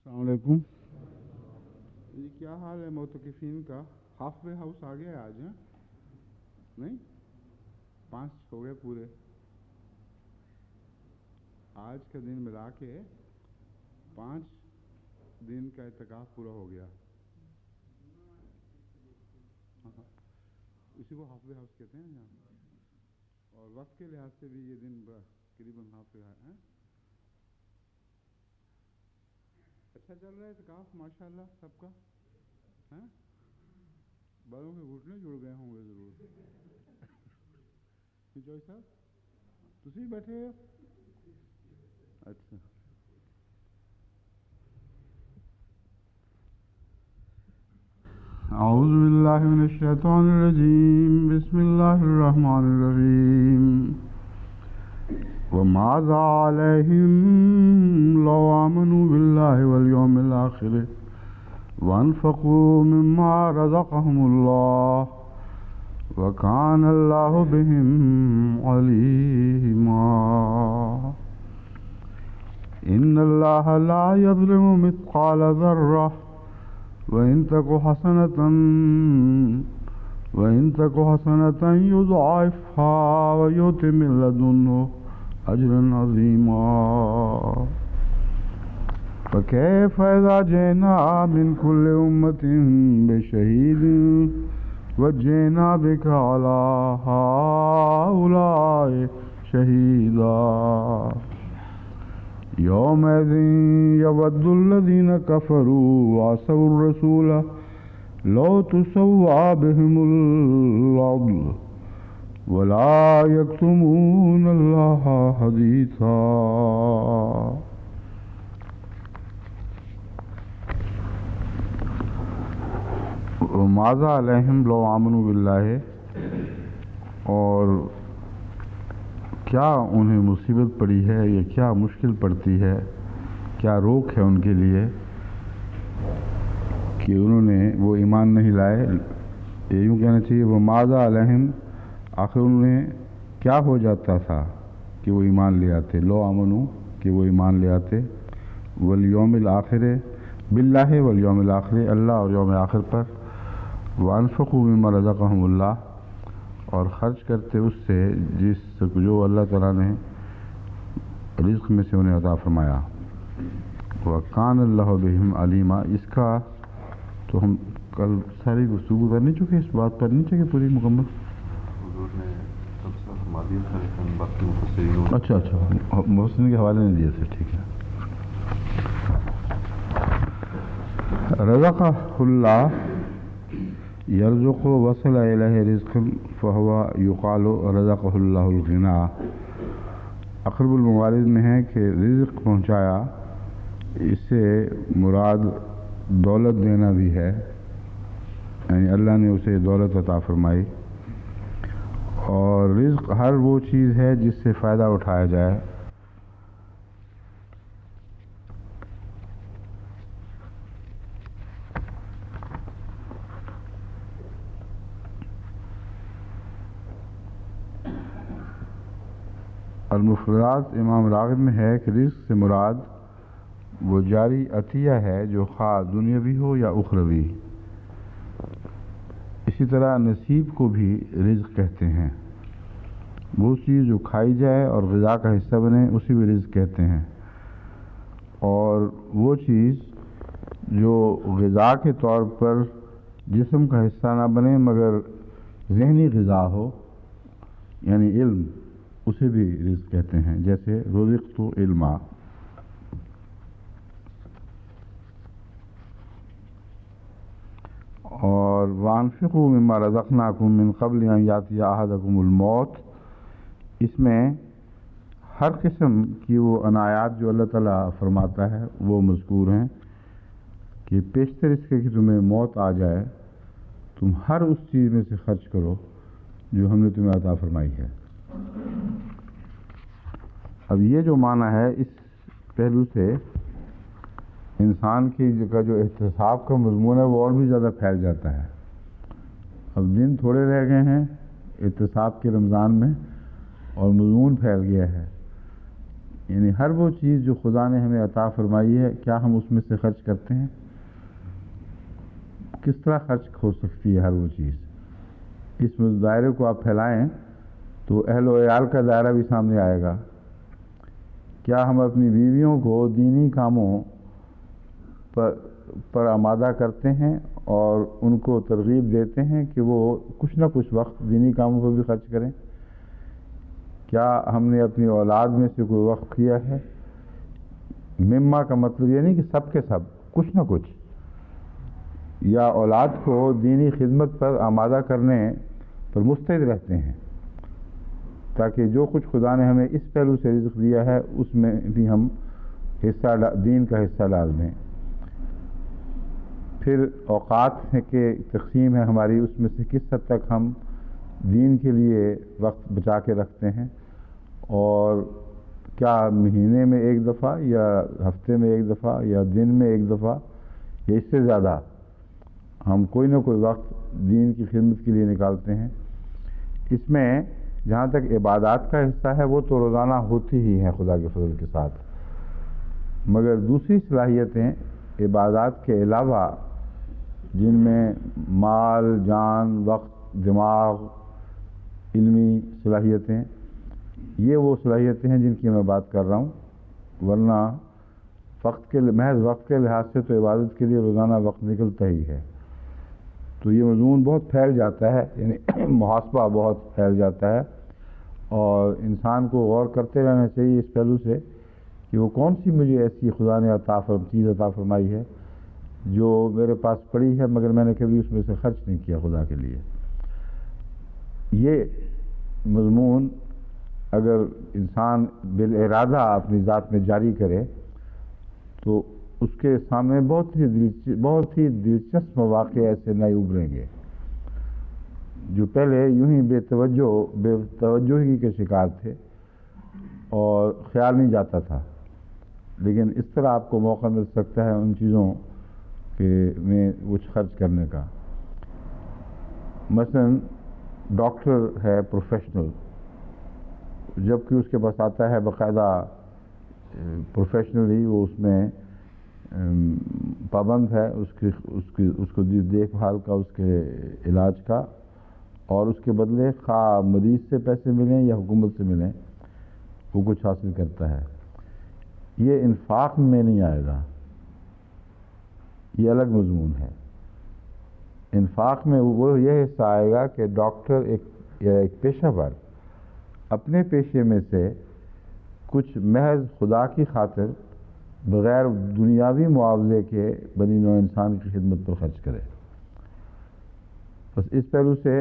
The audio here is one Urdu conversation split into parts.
السلام علیکم جی، کیا حال ہے معتکفین کا؟ ہاف وے ہاؤس آ گیا ہے آج؟ ہیں نہیں، 5 ہو گئے پورے آج کا دن ملا کے 5 دن کا اعتکاف پورا ہو گیا. ہاں، اسی کو ہاف وے ہاؤس کہتے ہیں یہاں. اور وقت کے لحاظ سے بھی یہ دن قریباً ہاف وے ہے. اچھا چل رہا ہے اعتکاف ماشاء اللہ سب کا. ہیں بڑوں کے گھٹنے جڑ گئے ہوں گے ضرور. جوئی صاحب تسی بیٹھے ہو؟ اچھا. اعوذ باللہ من الشیطان الرجیم، بسم اللہ الرحمن الرحیم. وماذا علیہم لو آمنوا باللہ والیوم الآخر وانفقوا مما رزقهم اللہ وکان اللہ بہم علیما. ان اللہ لا یظلم مثقال ذرہ وإن تك حسنة يضاعفها ويؤت من لدنه أجرا عظيما. فكيف إذا جئنا من كل أمة بشهيد وجئنا بك على هؤلاء شهيدا. يومئذ يود الذين كفروا وعصوا الرسول لو تسوى بهم الأرض ولا يكتمون الله حديثا. وماذا علیہم لو آمنوا باللہ، اور کیا انہیں مصیبت پڑی ہے یا کیا مشکل پڑتی ہے، کیا روک ہے ان کے لیے کہ انہوں نے وہ ایمان نہیں لائے. یہ یوں کہنا چاہیے وہ ماذا علیہم، آخر انہیں کیا ہو جاتا تھا کہ وہ ایمان لے آتے. لو آمنو کہ وہ ایمان لے آتے. والیوم الآخر باللہ، والیوم الآخر اللہ اور یوم آخر پر. وانفقوا مما رزقہم اللہ، اور خرچ کرتے اس سے جو اللہ تعالیٰ نے رزق میں سے انہیں عطا فرمایا. وَكَانَ اللَّهُ بِهِمْ عَلِيمًا. اس کا تو ہم کل ساری گفتگو کر نہیں چکے، اس بات پر نہیں چکے پوری مکمل. اچھا محسن کے حوالے نہیں دیے تھے، ٹھیک ہے. رزقہ اللہ یرزق وصل الیہ رزق فہو یقال رزقہ اللہ الغنا. اقرب الموارد میں ہے کہ رزق پہنچایا، اس سے مراد دولت دینا بھی ہے، یعنی اللہ نے اسے دولت عطا فرمائی. اور رزق ہر وہ چیز ہے جس سے فائدہ اٹھایا جائے. المفردات امام راغب میں ہے کہ رزق سے مراد وہ جاری عطیہ ہے جو خواہ دنیاوی ہو یا اخروی. اسی طرح نصیب کو بھی رزق کہتے ہیں. وہ چیز جو کھائی جائے اور غذا کا حصہ بنے اسی بھی رزق کہتے ہیں. اور وہ چیز جو غذا کے طور پر جسم کا حصہ نہ بنے مگر ذہنی غذا ہو، یعنی علم، اسے بھی رزق کہتے ہیں. جیسے رزقت علما. اور وانفقوا مما رزقناکم من قبل ان یاتی احدکم الموت، اس میں ہر قسم کی وہ عنایات جو اللہ تعالیٰ فرماتا ہے وہ مذکور ہیں کہ پیشتر اس کے کہ تمہیں موت آ جائے تم ہر اس چیز میں سے خرچ کرو جو ہم نے تمہیں عطا فرمائی ہے. اب یہ جو معنی ہے اس پہلو سے انسان کی کا جو احتساب کا مضمون ہے وہ اور بھی زیادہ پھیل جاتا ہے. اب دن تھوڑے رہ گئے ہیں احتساب کے رمضان میں اور مضمون پھیل گیا ہے. یعنی ہر وہ چیز جو خدا نے ہمیں عطا فرمائی ہے، کیا ہم اس میں سے خرچ کرتے ہیں؟ کس طرح خرچ ہو سکتی ہے ہر وہ چیز؟ اس دائرے کو آپ پھیلائیں تو اہل و عیال کا دائرہ بھی سامنے آئے گا۔ کیا ہم اپنی بیویوں کو دینی کاموں پر آمادہ کرتے ہیں اور ان کو ترغیب دیتے ہیں کہ وہ کچھ نہ کچھ وقت دینی کاموں پر بھی خرچ کریں؟ کیا ہم نے اپنی اولاد میں سے کوئی وقت کیا ہے؟ مما کا مطلب یہ نہیں کہ سب کے سب، کچھ نہ کچھ، یا اولاد کو دینی خدمت پر آمادہ کرنے پر مستعد رہتے ہیں تاکہ جو کچھ خدا نے ہمیں اس پہلو سے رزق دیا ہے اس میں بھی ہم دین کا حصہ ڈال دیں۔ پھر اوقات کے تقسیم ہے ہماری، اس میں سے کس حد تک ہم دین کے لیے وقت بچا کے رکھتے ہیں، اور کیا مہینے میں ایک دفعہ یا ہفتے میں ایک دفعہ یا دن میں ایک دفعہ یا اس سے زیادہ ہم کوئی نہ کوئی وقت دین کی خدمت کے لیے نکالتے ہیں۔ اس میں جہاں تک عبادات کا حصہ ہے وہ تو روزانہ ہوتی ہی ہیں خدا کے فضل کے ساتھ، مگر دوسری صلاحیتیں عبادات کے علاوہ جن میں مال، جان، وقت، دماغ، علمی صلاحیتیں، یہ وہ صلاحیتیں ہیں جن کی میں بات کر رہا ہوں، ورنہ محض وقت کے لحاظ سے تو عبادت کے لیے روزانہ وقت نکلتا ہی ہے۔ تو یہ مضمون بہت پھیل جاتا ہے، یعنی محاسبہ بہت پھیل جاتا ہے، اور انسان کو غور کرتے رہنا چاہیے اس پہلو سے کہ وہ کون سی مجھے ایسی خدا نے چیز عطا فرمائی ہے جو میرے پاس پڑی ہے مگر میں نے کبھی اس میں سے خرچ نہیں کیا خدا کے لیے۔ یہ مضمون اگر انسان بالارادہ اپنی ذات میں جاری کرے تو اس کے سامنے بہت ہی دلچسپ مواقع ایسے نئے ابھریں گے جو پہلے یوں ہی بے توجہی کے شکار تھے اور خیال نہیں جاتا تھا، لیکن اس طرح آپ کو موقع مل سکتا ہے ان چیزوں میں کچھ خرچ کرنے کا۔ مثلا ڈاکٹر ہے پروفیشنل، جبکہ اس کے پاس آتا ہے باقاعدہ پروفیشنلی، وہ اس میں پابند ہے اس کو دیکھ بھال کا، اس کے علاج کا، اور اس کے بدلے خواہ مریض سے پیسے ملیں یا حکومت سے ملیں وہ کچھ حاصل کرتا ہے۔ یہ انفاق میں نہیں آئے گا، یہ الگ مضمون ہے۔ انفاق میں وہ یہ حصہ آئے گا کہ ڈاکٹر ایک پیشہ ور اپنے پیشے میں سے کچھ محض خدا کی خاطر بغیر دنیاوی معاوضے کے بنی نوع انسان کی خدمت پر خرچ کرے۔ بس اس پہلو سے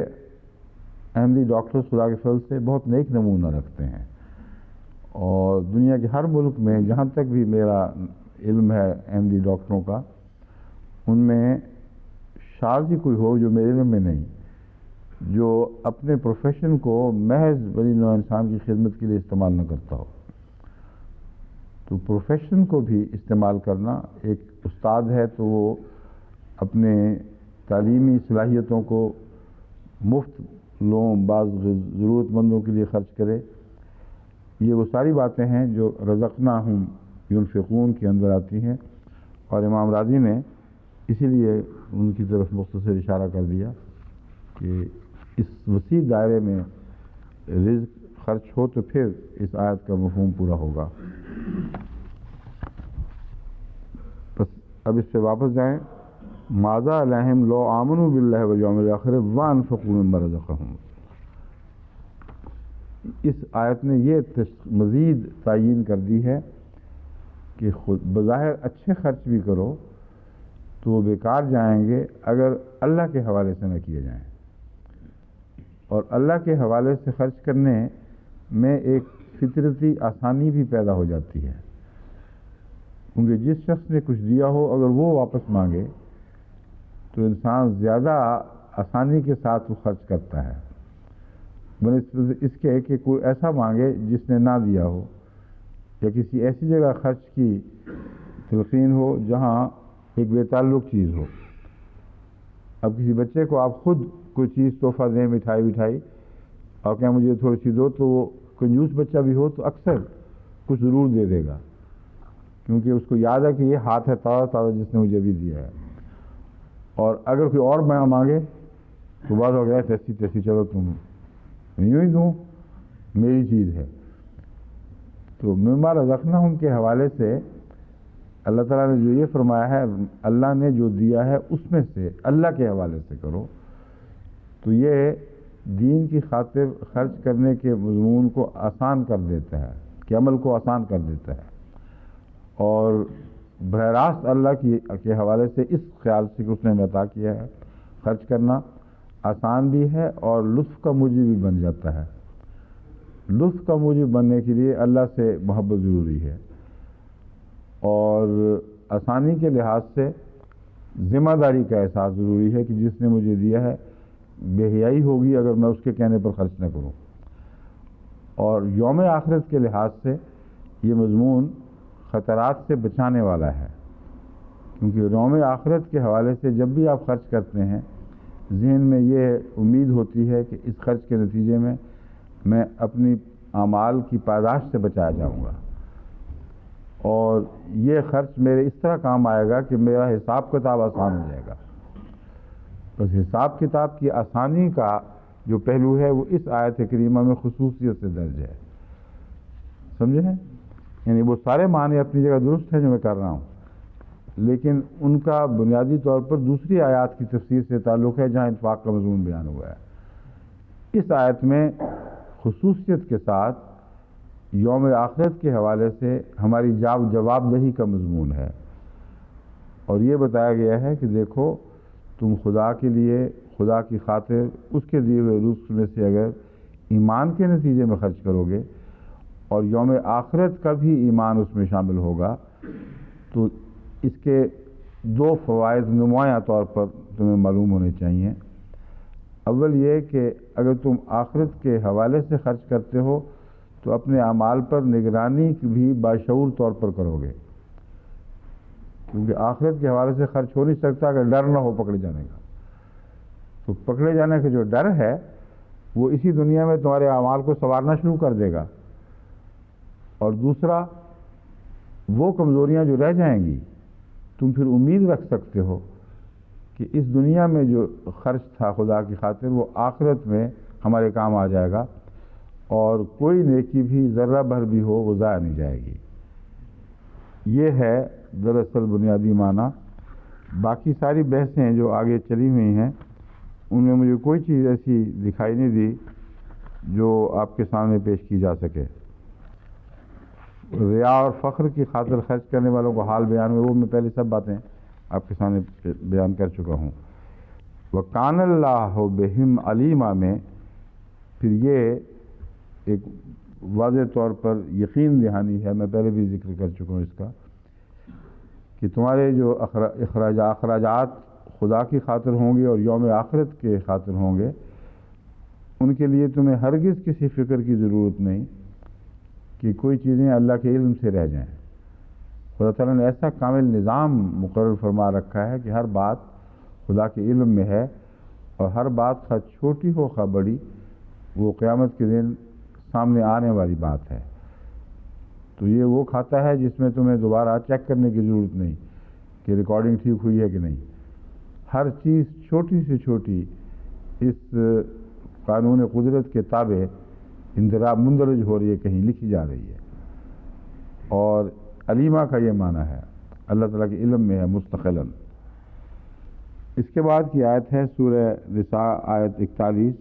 احمدی ڈاکٹر خدا کے فضل سے بہت نیک نمونہ رکھتے ہیں، اور دنیا کے ہر ملک میں جہاں تک بھی میرا علم ہے احمدی ڈاکٹروں کا، ان میں شاذ ہی کوئی ہو جو میرے علم میں نہیں، جو اپنے پروفیشن کو محض بنی نوع انسان کی خدمت کے لیے استعمال نہ کرتا ہو۔ تو پروفیشن کو بھی استعمال کرنا، ایک استاد ہے تو وہ اپنے تعلیمی صلاحیتوں کو مفت بعض ضرورت مندوں کے لیے خرچ کرے، یہ وہ ساری باتیں ہیں جو رزقناہم ینفقون کے اندر آتی ہیں، اور امام راضی نے اسی لیے ان کی طرف مختصر اشارہ کر دیا کہ اس وسیع دائرے میں رزق خرچ ہو تو پھر اس آیت کا مفہوم پورا ہوگا۔ بس اب اس پہ واپس جائیں۔ ماذا علیہم لو آمنوا باللہ والیوم الآخر وانفقوا مما رزقہم۔ اس آیت نے یہ مزید تعیین کر دی ہے کہ خود بظاہر اچھے خرچ بھی کرو تو وہ بیکار جائیں گے اگر اللہ کے حوالے سے نہ کیے جائیں، اور اللہ کے حوالے سے خرچ کرنے میں ایک فطرتی آسانی بھی پیدا ہو جاتی ہے، کیونکہ جس شخص نے کچھ دیا ہو اگر وہ واپس مانگے تو انسان زیادہ آسانی کے ساتھ وہ خرچ کرتا ہے بنسبت اس کے کہ کوئی ایسا مانگے جس نے نہ دیا ہو، یا کسی ایسی جگہ خرچ کی تلقین ہو جہاں ایک بے تعلق چیز ہو۔ اب کسی بچے کو آپ خود کوئی چیز تحفہ دیں، مٹھائی اور کہ مجھے تھوڑی سی دو، تو وہ کنجوس بچہ بھی ہو تو اکثر کچھ ضرور دے دے گا، کیونکہ اس کو یاد ہے کہ یہ ہاتھ ہے تازہ تازہ جس نے مجھے بھی دیا ہے. اور اگر کوئی اور میں مانگے تو بعض ہو گیا تیسی تیسی، چلو تم یوں ہی دوں، میری چیز ہے. تو مما رزقناہم کے حوالے سے اللہ تعالیٰ نے جو یہ فرمایا ہے، اللہ نے جو دیا ہے اس میں سے اللہ کے حوالے سے کرو، تو یہ دین کی خاطر خرچ کرنے کے مضمون کو آسان کر دیتا ہے، کہ عمل کو آسان کر دیتا ہے. اور براہ راست اللہ کے حوالے سے اس خیال سے کہ اس نے ہمیں عطا کیا ہے، خرچ کرنا آسان بھی ہے اور لطف کا موجب بھی بن جاتا ہے. لطف کا موجب بننے کے لیے اللہ سے محبت ضروری ہے، اور آسانی کے لحاظ سے ذمہ داری کا احساس ضروری ہے کہ جس نے مجھے دیا ہے بے حیائی ہوگی اگر میں اس کے کہنے پر خرچ نہ کروں. اور یوم آخرت کے لحاظ سے یہ مضمون خطرات سے بچانے والا ہے، کیونکہ یوم آخرت کے حوالے سے جب بھی آپ خرچ کرتے ہیں ذہن میں یہ امید ہوتی ہے کہ اس خرچ کے نتیجے میں اپنی اعمال کی پاداش سے بچایا جاؤں گا، اور یہ خرچ میرے اس طرح کام آئے گا کہ میرا حساب کتاب آسان ہو جائے گا. بس حساب کتاب کی آسانی کا جو پہلو ہے وہ اس آیت کریمہ میں خصوصیت سے درج ہے. سمجھے ہیں؟ یعنی وہ سارے معنی اپنی جگہ درست ہیں جو میں کر رہا ہوں، لیکن ان کا بنیادی طور پر دوسری آیات کی تفسیر سے تعلق ہے جہاں انفاق کا مضمون بیان ہوا ہے. اس آیت میں خصوصیت کے ساتھ یوم آخرت کے حوالے سے ہماری جواب دہی کا مضمون ہے، اور یہ بتایا گیا ہے کہ دیکھو تم خدا کے لیے، خدا کی خاطر اس کے دیے ہوئے رزق میں سے اگر ایمان کے نتیجے میں خرچ کرو گے اور یوم آخرت کا بھی ایمان اس میں شامل ہوگا، تو اس کے دو فوائد نمایاں طور پر تمہیں معلوم ہونے چاہیے. اول یہ کہ اگر تم آخرت کے حوالے سے خرچ کرتے ہو تو اپنے اعمال پر نگرانی بھی باشعور طور پر کرو گے، کیونکہ آخرت کے حوالے سے خرچ ہو نہیں سکتا اگر ڈر نہ ہو پکڑے جانے کا. تو پکڑے جانے کا جو ڈر ہے وہ اسی دنیا میں تمہارے اعمال کو سنوارنا شروع کر دے گا. اور دوسرا، وہ کمزوریاں جو رہ جائیں گی تم پھر امید رکھ سکتے ہو کہ اس دنیا میں جو خرچ تھا خدا کی خاطر وہ آخرت میں ہمارے کام آ جائے گا، اور کوئی نیکی بھی ذرہ بھر بھی ہو وہ ضائع نہیں جائے گی. یہ ہے دراصل بنیادی معنی. باقی ساری بحثیں جو آگے چلی ہوئی ہیں ان میں مجھے کوئی چیز ایسی دکھائی نہیں دی جو آپ کے سامنے پیش کی جا سکے. ریا اور فخر کی خاطر خرچ کرنے والوں کو حال بیان ہوئے، وہ میں پہلے سب باتیں آپ کے سامنے بیان کر چکا ہوں. وَكَانَ اللَّهُ بِهِمْ عَلِيمًا میں پھر یہ ایک واضح طور پر یقین دہانی ہے، میں پہلے بھی ذکر کر چکا ہوں اس کا، کہ تمہارے جو اخراجات خدا کی خاطر ہوں گے اور یوم آخرت کے خاطر ہوں گے، ان کے لیے تمہیں ہرگز کسی فکر کی ضرورت نہیں کہ کوئی چیزیں اللہ کے علم سے رہ جائیں. خدا تعالیٰ نے ایسا کامل نظام مقرر فرما رکھا ہے کہ ہر بات خدا کے علم میں ہے، اور ہر بات خواہ چھوٹی ہو خواہ بڑی وہ قیامت کے دن سامنے آنے والی بات ہے. تو یہ وہ کھاتا ہے جس میں تمہیں دوبارہ چیک کرنے کی ضرورت نہیں کہ ریکارڈنگ ٹھیک ہوئی ہے کہ نہیں. ہر چیز چھوٹی سے چھوٹی اس قانون قدرت کے تابع مندرج ہو رہی ہے، کہیں لکھی جا رہی ہے. اور علیمہ کا یہ معنی ہے اللہ تعالیٰ کے علم میں ہے مستقلاً. اس کے بعد کی آیت ہے سورہ نساء آیت 41،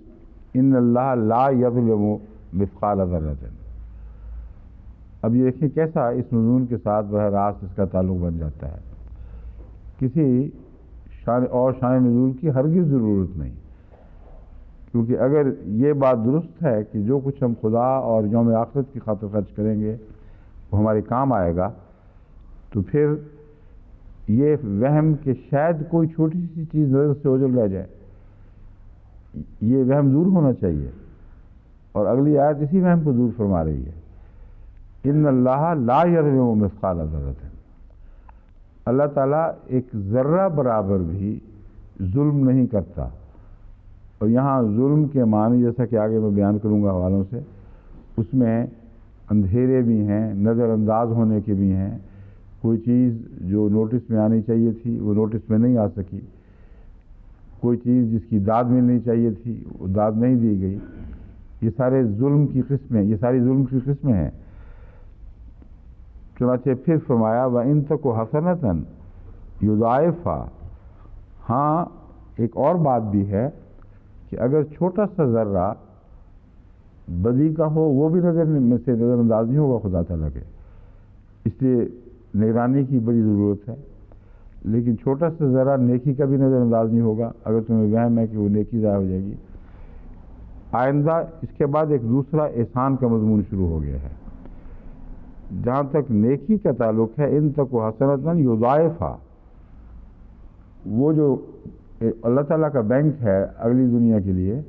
ان اللہ لا یظلم مثقال ذرۃ. اب یہ دیکھیں کیسا اس مضمون کے ساتھ براہ راست اس کا تعلق بن جاتا ہے. کسی شان نزول کی ہرگز ضرورت نہیں، کیونکہ اگر یہ بات درست ہے کہ جو کچھ ہم خدا اور یوم آخرت کی خاطر خرچ کریں گے وہ ہمارے کام آئے گا، تو پھر یہ وہم کہ شاید کوئی چھوٹی سی چیز نظر سے اوجھل رہ جائے، یہ وہم دور ہونا چاہیے. اور اگلی آیت اسی وہم کو دور فرما رہی ہے، ان اللہ لا یظلم مثقال ذرۃ. اللہ تعالیٰ ایک ذرہ برابر بھی ظلم نہیں کرتا. اور یہاں ظلم کے معنی جیسا کہ آگے میں بیان کروں گا حوالوں سے، اس میں اندھیرے بھی ہیں، نظر انداز ہونے کے بھی ہیں، کوئی چیز جو نوٹس میں آنی چاہیے تھی وہ نوٹس میں نہیں آ سکی، کوئی چیز جس کی داد ملنی چاہیے تھی وہ داد نہیں دی گئی، یہ سارے ظلم کی قسمیں، یہ ساری ظلم کی قسمیں ہیں۔ چنانچہ پھر فرمایا وَإِن تَكُ حَسَنَةً يُضَاعِفْهَا، ہاں ایک اور بات بھی ہے کہ اگر چھوٹا سا ذرہ بدی کا ہو وہ بھی نظر میں سے نظر انداز نہیں ہوگا خدا تعالیٰ کے، اس لیے نگرانی کی بڑی ضرورت ہے۔ لیکن چھوٹا سا ذرہ نیکی کا بھی نظر انداز نہیں ہوگا اگر تمہیں وہم ہے کہ وہ نیکی ضائع ہو جائے گی۔ آئندہ اس کے بعد ایک دوسرا احسان کا مضمون شروع ہو گیا ہے۔ جہاں تک نیکی کا تعلق ہے ان تک وہ حسنۃً یضاعفھا، وہ جو اللہ تعالیٰ کا بینک ہے اگلی دنیا کے لیے،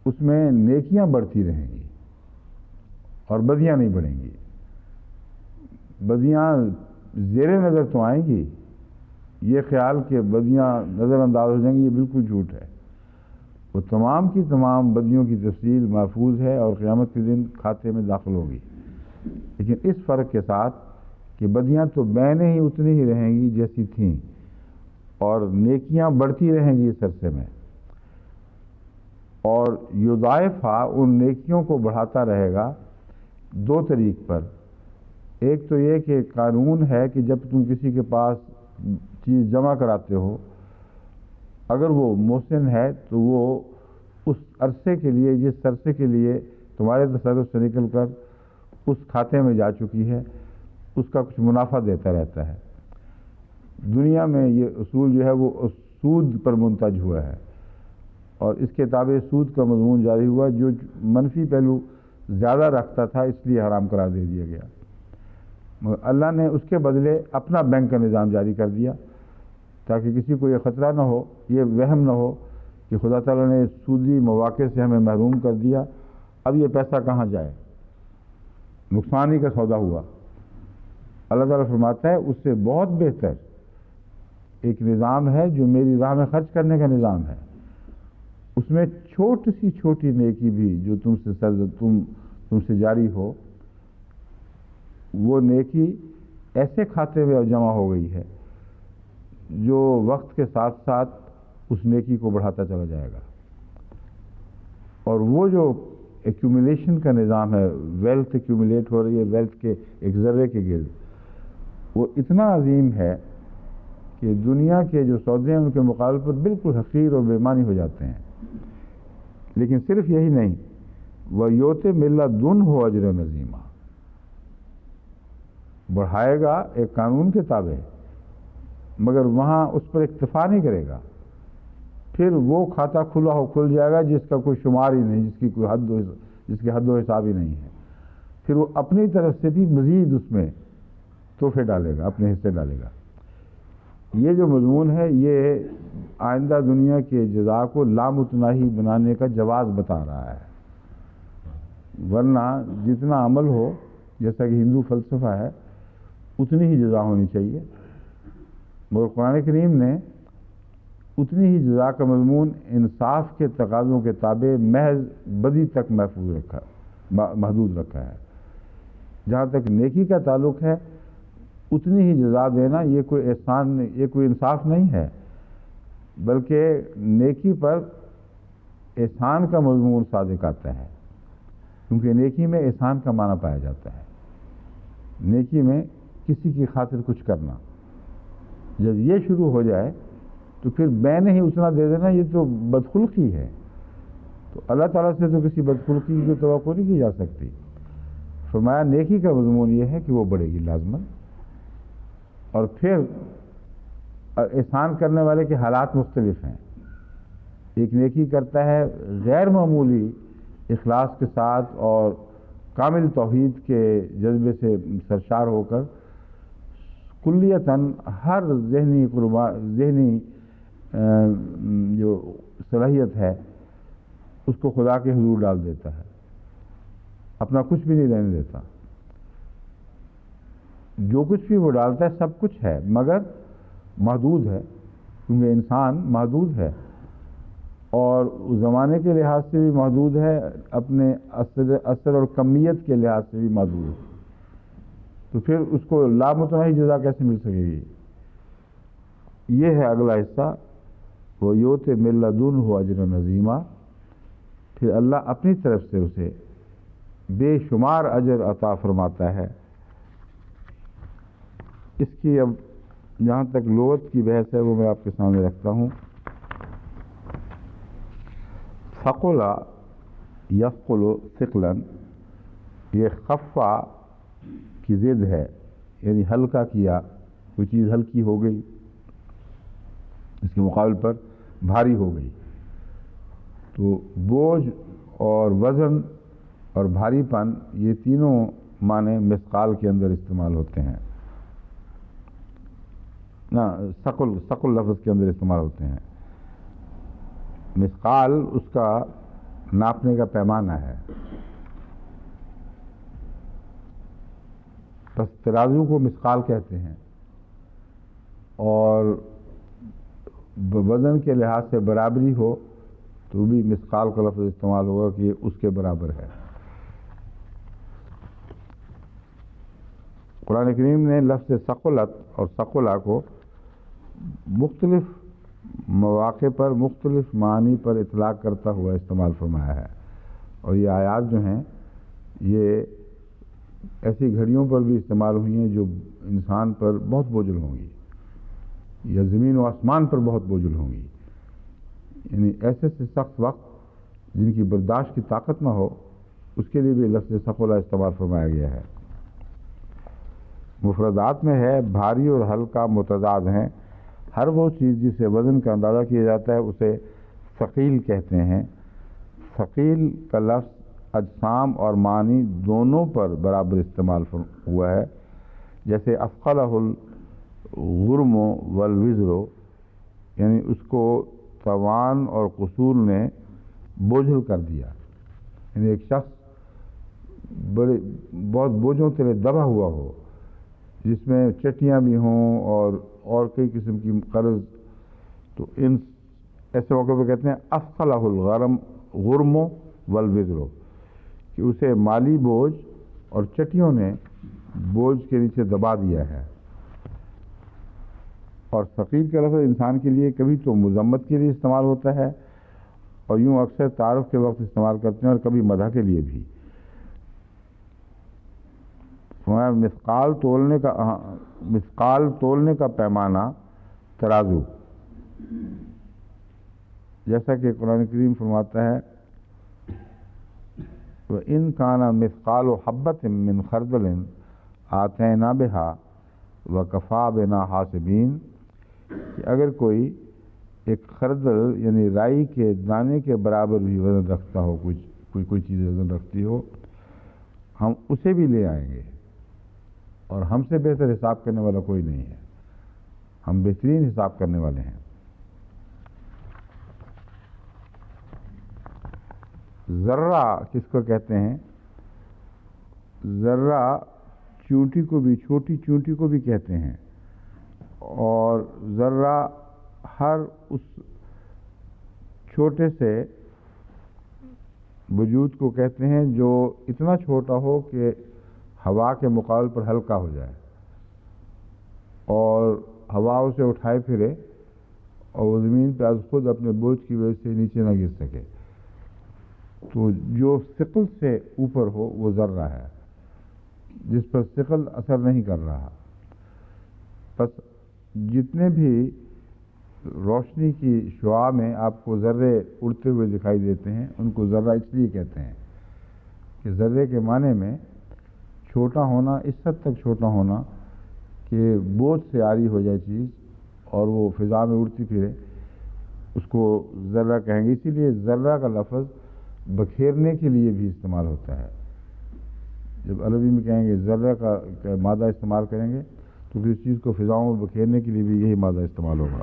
اس میں نیکیاں بڑھتی رہیں گی اور بدیاں نہیں بڑھیں گی۔ بدیاں زیر نظر تو آئیں گی، یہ خیال کہ بدیاں نظر انداز ہو جائیں گی یہ بالکل جھوٹ ہے۔ وہ تمام کی تمام بدیوں کی تفصیل محفوظ ہے اور قیامت کے دن کھاتے میں داخل ہوگی، لیکن اس فرق کے ساتھ کہ بدیاں تو بینے ہی اتنی ہی رہیں گی جیسی تھیں اور نیکیاں بڑھتی رہیں گی اس عرصے میں، اور یضاعفھا ان نیکیوں کو بڑھاتا رہے گا دو طریق پر۔ ایک تو یہ کہ قانون ہے کہ جب تم کسی کے پاس چیز جمع کراتے ہو، اگر وہ محسن ہے تو وہ اس عرصے کے لیے، جس عرصے کے لیے تمہارے تصرف سے نکل کر اس کھاتے میں جا چکی ہے، اس کا کچھ منافع دیتا رہتا ہے۔ دنیا میں یہ اصول جو ہے وہ سود پر منتج ہوا ہے، اور اس کے تابع سود کا مضمون جاری ہوا، جو منفی پہلو زیادہ رکھتا تھا اس لیے حرام قرار دے دیا گیا، مگر اللہ نے اس کے بدلے اپنا بینک کا نظام جاری کر دیا تاکہ کسی کو یہ خطرہ نہ ہو، یہ وہم نہ ہو کہ خدا تعالیٰ نے سودی مواقع سے ہمیں محروم کر دیا، اب یہ پیسہ کہاں جائے، نقصان ہی کا سودا ہوا۔ اللہ تعالیٰ فرماتا ہے اس سے بہت بہتر ایک نظام ہے جو میری راہ میں خرچ کرنے کا نظام ہے، اس میں چھوٹی سی چھوٹی نیکی بھی جو تم سے جاری ہو، وہ نیکی ایسے کھاتے میں جمع ہو گئی ہے جو وقت کے ساتھ ساتھ اس نیکی کو بڑھاتا چلا جائے گا۔ اور وہ جو ایکومولیشن کا نظام ہے، ویلتھ ایکومولیٹ ہو رہی ہے ویلتھ کے ایک ذرے کے گرد، وہ اتنا عظیم ہے کہ دنیا کے جو سودے ہیں ان کے مقابلے پر بالکل حقیر اور بےمانی ہو جاتے ہیں۔ لیکن صرف یہی نہیں، وَيُؤْتِ مِن لَّدُنْهُ أَجْرًا عَظِيمًا، بڑھائے گا ایک قانون کے تابع، مگر وہاں اس پر اکتفا نہیں کرے گا، پھر وہ کھاتا کھلا ہو کھل جائے گا جس کا کوئی شمار ہی نہیں، جس کی حد و حساب ہی نہیں ہے، پھر وہ اپنی طرف سے بھی مزید اس میں تحفے ڈالے گا، اپنے حصے ڈالے گا۔ یہ جو مضمون ہے یہ آئندہ دنیا کے جزا کو لامتناہی بنانے کا جواز بتا رہا ہے، ورنہ جتنا عمل ہو، جیسا کہ ہندو فلسفہ ہے، اتنی ہی جزا ہونی چاہیے، مگر قرآن کریم نے اتنی ہی جزا کا مضمون انصاف کے تقاضوں کے تابع محض بدی تک محدود رکھا ہے۔ جہاں تک نیکی کا تعلق ہے اتنی ہی جزا دینا یہ کوئی احسان نہیں، یہ کوئی انصاف نہیں ہے، بلکہ نیکی پر احسان کا مضمون صادق آتا ہے، کیونکہ نیکی میں احسان کا معنی پایا جاتا ہے، نیکی میں کسی کی خاطر کچھ کرنا۔ جب یہ شروع ہو جائے تو پھر میں نے ہی اتنا دے دینا یہ تو بدخلقی ہے، تو اللہ تعالیٰ سے تو کسی بدخلقی کی توقع نہیں کی جا سکتی۔ فرمایا نیکی کا مضمون یہ ہے کہ وہ بڑھے گی لازماً، اور پھر احسان کرنے والے کے حالات مختلف ہیں۔ ایک نیکی کرتا ہے غیر معمولی اخلاص کے ساتھ اور کامل توحید کے جذبے سے سرشار ہو کر کلیتاً ہر ذہنی جو صلاحیت ہے اس کو خدا کے حضور ڈال دیتا ہے، اپنا کچھ بھی نہیں رہنے دیتا، جو کچھ بھی وہ ڈالتا ہے سب کچھ ہے مگر محدود ہے، کیونکہ انسان محدود ہے، اور اس زمانے کے لحاظ سے بھی محدود ہے، اپنے اثر اور کمیت کے لحاظ سے بھی محدود ہے، تو پھر اس کو لامتناہی جزا کیسے مل سکے گی؟ یہ ہے اگلا حصہ، وہ یوت من لدنہ اجرا عظیما، پھر اللہ اپنی طرف سے اسے بے شمار اجر عطا فرماتا ہے۔ اس کی اب جہاں تک لغت کی بحث ہے وہ میں آپ کے سامنے رکھتا ہوں۔ ثقل یثقل ثقلا، یہ خفا کی ضد ہے، یعنی ہلکا کیا، کوئی چیز ہلکی ہو گئی، اس کے مقابل پر بھاری ہو گئی۔ تو بوجھ اور وزن اور بھاری پن، یہ تینوں معنی مثقال کے اندر استعمال ہوتے ہیں، نہ ثقل لفظ کے اندر استعمال ہوتے ہیں۔ مثقال اس کا ناپنے کا پیمانہ ہے، بس ترازو کو مثقال کہتے ہیں، اور وزن کے لحاظ سے برابری ہو تو بھی مثقال کا لفظ استعمال ہوگا کہ یہ اس کے برابر ہے۔ قرآن کریم نے لفظ ثقلت اور ثقلہ کو مختلف مواقع پر مختلف معانی پر اطلاق کرتا ہوا استعمال فرمایا ہے، اور یہ آیات جو ہیں یہ ایسی گھڑیوں پر بھی استعمال ہوئی ہیں جو انسان پر بہت بوجھل ہوں گی، یا زمین و آسمان پر بہت بوجھل ہوں گی، یعنی ایسے سے سخت وقت جن کی برداشت کی طاقت نہ ہو، اس کے لیے بھی لفظ ثقلہ استعمال فرمایا گیا ہے۔ مفردات میں ہے بھاری اور ہلکا متضاد ہیں، ہر وہ چیز جسے وزن کا اندازہ کیا جاتا ہے اسے ثقیل کہتے ہیں۔ ثقیل کا لفظ اجسام اور معنی دونوں پر برابر استعمال ہوا ہے، جیسے اثقلہ الغرم والوزر، یعنی اس کو توان اور قصور نے بوجھل کر دیا، یعنی ایک شخص بہت بوجھوں تلے دبا ہوا ہو، جس میں چٹیاں بھی ہوں اور کئی قسم کی قرض، تو ان ایسے موقع پہ کہتے ہیں اثقلہ الغرم والوزر، کہ اسے مالی بوجھ اور چٹیوں نے بوجھ کے نیچے دبا دیا ہے۔ اور ثقیل کا لفظ انسان کے لیے کبھی تو مذمت کے لیے استعمال ہوتا ہے، اور یوں اکثر تعارف کے وقت استعمال کرتے ہیں، اور کبھی مدح کے لیے بھی۔ مثقال تولنے کا پیمانہ ترازو، جیسا کہ قرآن کریم فرماتا ہے وَإِنْ كَانَ مِثْقَالُ حَبَّةٍ مِّنْ خَرْدَلٍ آتَيْنَا بِهَا وَكَفَىٰ بِنَا حَاسِبِينَ، کہ اگر کوئی ایک خردل یعنی رائی کے دانے کے برابر بھی وزن رکھتا ہو، کوئی چیز وزن رکھتی ہو، ہم اسے بھی لے آئیں گے، اور ہم سے بہتر حساب کرنے والا کوئی نہیں ہے، ہم بہترین حساب کرنے والے ہیں۔ ذرہ کس کو کہتے ہیں؟ ذرہ چونٹی کو بھی، چھوٹی چونٹی کو بھی کہتے ہیں، اور ذرہ ہر اس چھوٹے سے وجود کو کہتے ہیں جو اتنا چھوٹا ہو کہ ہوا کے مقابل پر ہلکا ہو جائے، اور ہوا اسے اٹھائے پھرے، اور وہ زمین پہ از خود اپنے بوجھ کی وجہ سے نیچے نہ گر سکے، تو جو ثقل سے اوپر ہو وہ ذرہ ہے، جس پر ثقل اثر نہیں کر رہا۔ بس جتنے بھی روشنی کی شعاع میں آپ کو ذرے اڑتے ہوئے دکھائی دیتے ہیں، ان کو ذرہ اس لیے کہتے ہیں کہ ذرے کے معنی میں چھوٹا ہونا، اس حد تک چھوٹا ہونا کہ بوجھ سے عاری ہو جائے چیز اور وہ فضا میں اڑتی پھرے، اس کو ذرہ کہیں گے۔ اسی لیے ذرہ کا لفظ بکھیرنے کے لیے بھی استعمال ہوتا ہے۔ جب عربی میں کہیں گے ذرہ کا مادہ استعمال کریں گے تو کسی چیز کو فضاؤں میں بکھیرنے کے لیے بھی یہی مادہ استعمال ہوگا۔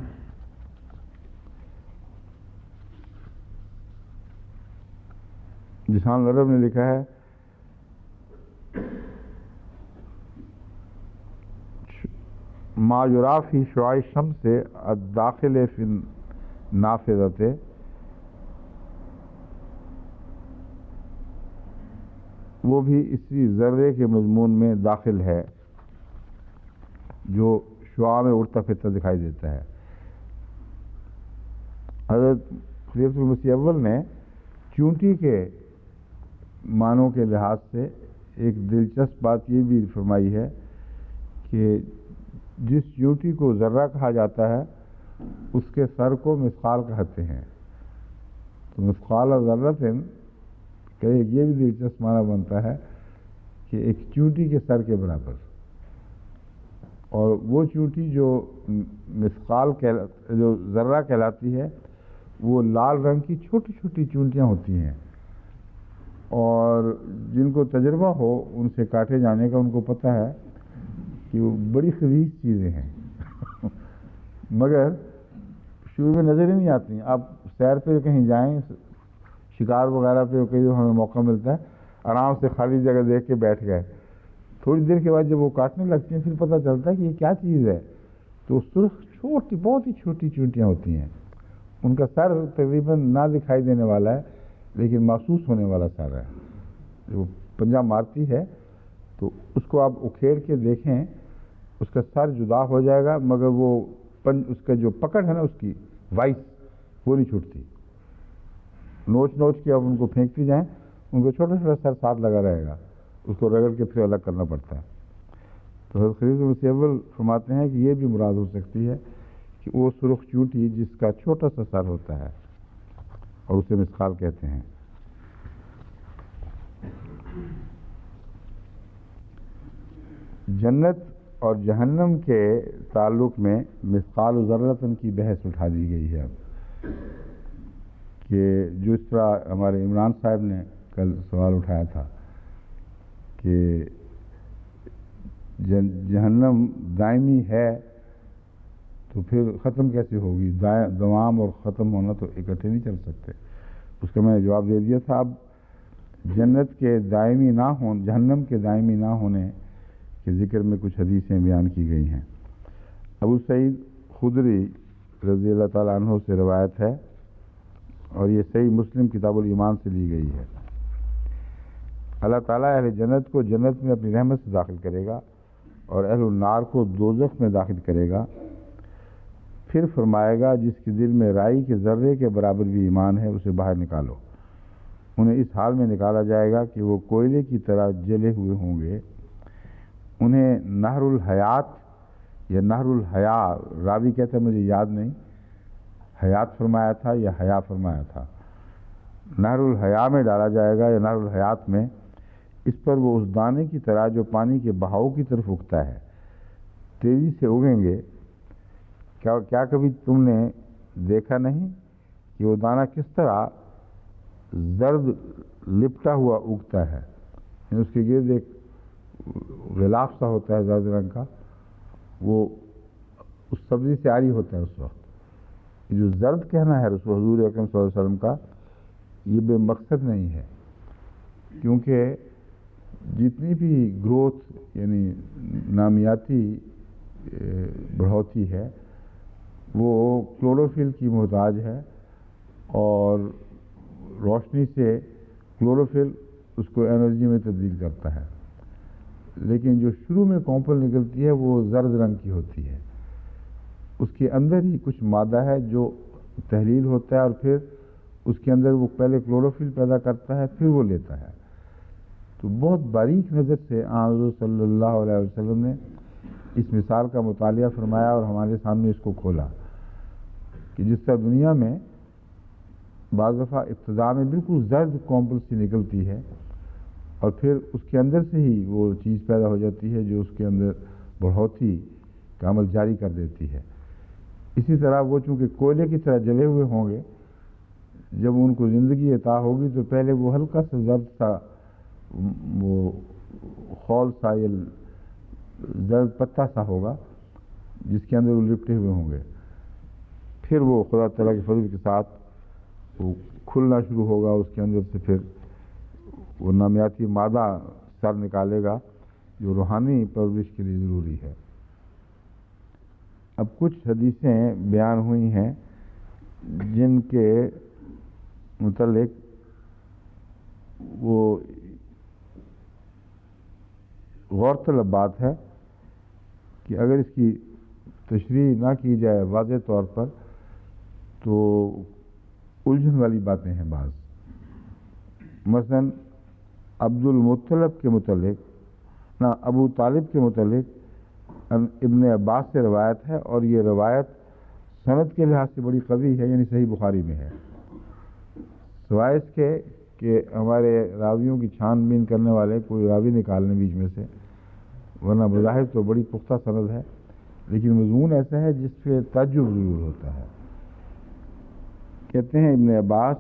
لسان العرب نے لکھا ہے ما یرا فی شعاع الشمس الداخل فی النافذۃ وہ بھی اسی ذرے کے مضمون میں داخل ہے جو شعاع میں اڑتا پھرتا دکھائی دیتا ہے۔ حضرت خلیفۃ المسیح اول نے چونٹی کے معنوں کے لحاظ سے ایک دلچسپ بات یہ بھی فرمائی ہے کہ جس چونٹی کو ذرہ کہا جاتا ہے اس کے سر کو مثقال کہتے ہیں، تو مثقال اور ذرۃ کا ایک یہ بھی دلچسپ معنی بنتا ہے کہ ایک چونٹی کے سر کے برابر، اور وہ چونٹی جو مثقال جو ذرہ کہلاتی ہے وہ لال رنگ کی چھوٹی چھوٹی چونٹیاں ہوتی ہیں، اور جن کو تجربہ ہو ان سے کاٹے جانے کا ان کو پتہ ہے کہ وہ بڑی خبیث چیزیں ہیں مگر شروع میں نظر ہی نہیں آتی۔ آپ سیر پہ کہیں جائیں، شکار وغیرہ پہ کئی ہمیں موقع ملتا ہے، آرام سے خالی جگہ دیکھ کے بیٹھ گئے، تھوڑی دیر کے بعد جب وہ کاٹنے لگتی ہیں پھر پتہ چلتا ہے کہ یہ کیا چیز ہے، تو سرخ چھوٹی بہت ہی چھوٹی چونٹیاں ہوتی ہیں، ان کا سر تقریباً نہ دکھائی دینے والا ہے لیکن محسوس ہونے والا سر ہے، جو پنجہ مارتی ہے تو اس کو آپ اکھیڑ کے دیکھیں اس کا سر جدا ہو جائے گا، مگر وہ اس کا جو پکڑ ہے نا اس کی وائس وہ نہیں چھوٹتی، نوچ نوچ کے اب ان کو پھینکتی جائیں ان کو چھوٹا چھوٹا سر ساتھ لگا رہے گا، اس کو رگڑ کے پھر الگ کرنا پڑتا ہے۔ تو حضرت خلیفۃ المسیح اول فرماتے ہیں کہ یہ بھی مراد ہو سکتی ہے کہ وہ سرخ چونٹی جس کا چھوٹا سا سر ہوتا ہے اور اسے مثقال کہتے ہیں۔ جنت اور جہنم کے تعلق میں مثقال ذرۃ کی بحث اٹھا دی گئی ہے اب، کہ جس طرح ہمارے عمران صاحب نے کل سوال اٹھایا تھا کہ جہنم دائمی ہے تو پھر ختم کیسے ہوگی، دوام اور ختم ہونا تو اکٹھے نہیں چل سکتے، اس کا میں نے جواب دے دیا تھا۔ اب جنت کے دائمی نہ ہونے، جہنم کے دائمی نہ ہونے کے ذکر میں کچھ حدیثیں بیان کی گئی ہیں۔ ابو سعید خدری رضی اللہ تعالیٰ عنہ سے روایت ہے اور یہ صحیح مسلم کتاب الایمان سے لی گئی ہے۔ اللہ تعالیٰ اہل جنت کو جنت میں اپنی رحمت سے داخل کرے گا اور اہل النار کو دوزخ میں داخل کرے گا، پھر فرمائے گا جس کے دل میں رائی کے ذرے کے برابر بھی ایمان ہے اسے باہر نکالو۔ انہیں اس حال میں نکالا جائے گا کہ وہ کوئلے کی طرح جلے ہوئے ہوں گے، انہیں نہر الحیات یا نہر الحیا، راوی کہتا ہے مجھے یاد نہیں حیات فرمایا تھا یا حیا فرمایا تھا، نہر الحیا میں ڈالا جائے گا یا نہر الحیات میں، اس پر وہ اس دانے کی طرح جو پانی کے بہاؤ کی طرف اگتا ہے تیزی سے اگیں گے۔ کیا کبھی تم نے دیکھا نہیں کہ وہ دانہ کس طرح زرد لپٹا ہوا اگتا ہے، یعنی اس کے گرد ایک غلاف سا ہوتا ہے زرد رنگ کا، وہ اس سبزی سے عاری ہوتا ہے اس وقت۔ جو زرد کہنا ہے رسول حضور اکرم صلی اللہ علیہ وسلم کا یہ بے مقصد نہیں ہے، کیونکہ جتنی بھی گروتھ یعنی نامیاتی بڑھوتی ہے وہ کلوروفل کی محتاج ہے، اور روشنی سے کلوروفل اس کو انرجی میں تبدیل کرتا ہے، لیکن جو شروع میں کونپل نکلتی ہے وہ زرد رنگ کی ہوتی ہے، اس کے اندر ہی کچھ مادہ ہے جو تحلیل ہوتا ہے اور پھر اس کے اندر وہ پہلے کلوروفل پیدا کرتا ہے پھر وہ لیتا ہے۔ تو بہت باریک نظر سے حضور صلی اللہ علیہ وسلم نے اس مثال کا مطالعہ فرمایا اور ہمارے سامنے اس کو کھولا کہ جس طرح دنیا میں بعض دفعہ ابتداء میں بالکل زرد کونپل سی نکلتی ہے اور پھر اس کے اندر سے ہی وہ چیز پیدا ہو جاتی ہے جو اس کے اندر بڑھوتی کا عمل جاری کر دیتی ہے، اسی طرح وہ چونکہ کوئلے کی طرح جلے ہوئے ہوں گے، جب ان کو زندگی عطا ہوگی تو پہلے وہ ہلکا سا زرد سا وہ خول سا یا زرد پتا سا ہوگا جس کے اندر وہ لپٹے ہوئے ہوں گے، پھر وہ خدا تعالیٰ کے فضل کے ساتھ وہ کھلنا شروع ہوگا، اس کے اندر سے پھر وہ نامیاتی مادہ سر نکالے گا جو روحانی پرورش کے لیے ضروری ہے۔ اب کچھ حدیثیں بیان ہوئی ہیں جن کے متعلق وہ غور طلب بات ہے کہ اگر اس کی تشریح نہ کی جائے واضح طور پر تو الجھن والی باتیں ہیں بعض. مثلا عبد المطلب کے متعلق ابو طالب کے متعلق ابن عباس سے روایت ہے، اور یہ روایت سند کے لحاظ سے بڑی قوی ہے، یعنی صحیح بخاری میں ہے، سوائے اس کے کہ ہمارے راویوں کی چھان بین کرنے والے کوئی راوی نکالنے بیچ میں سے، ورنہ بظاہر تو بڑی پختہ سند ہے، لیکن مضمون ایسا ہے جس پہ تعجب ضرور ہوتا ہے. کہتے ہیں ابن عباس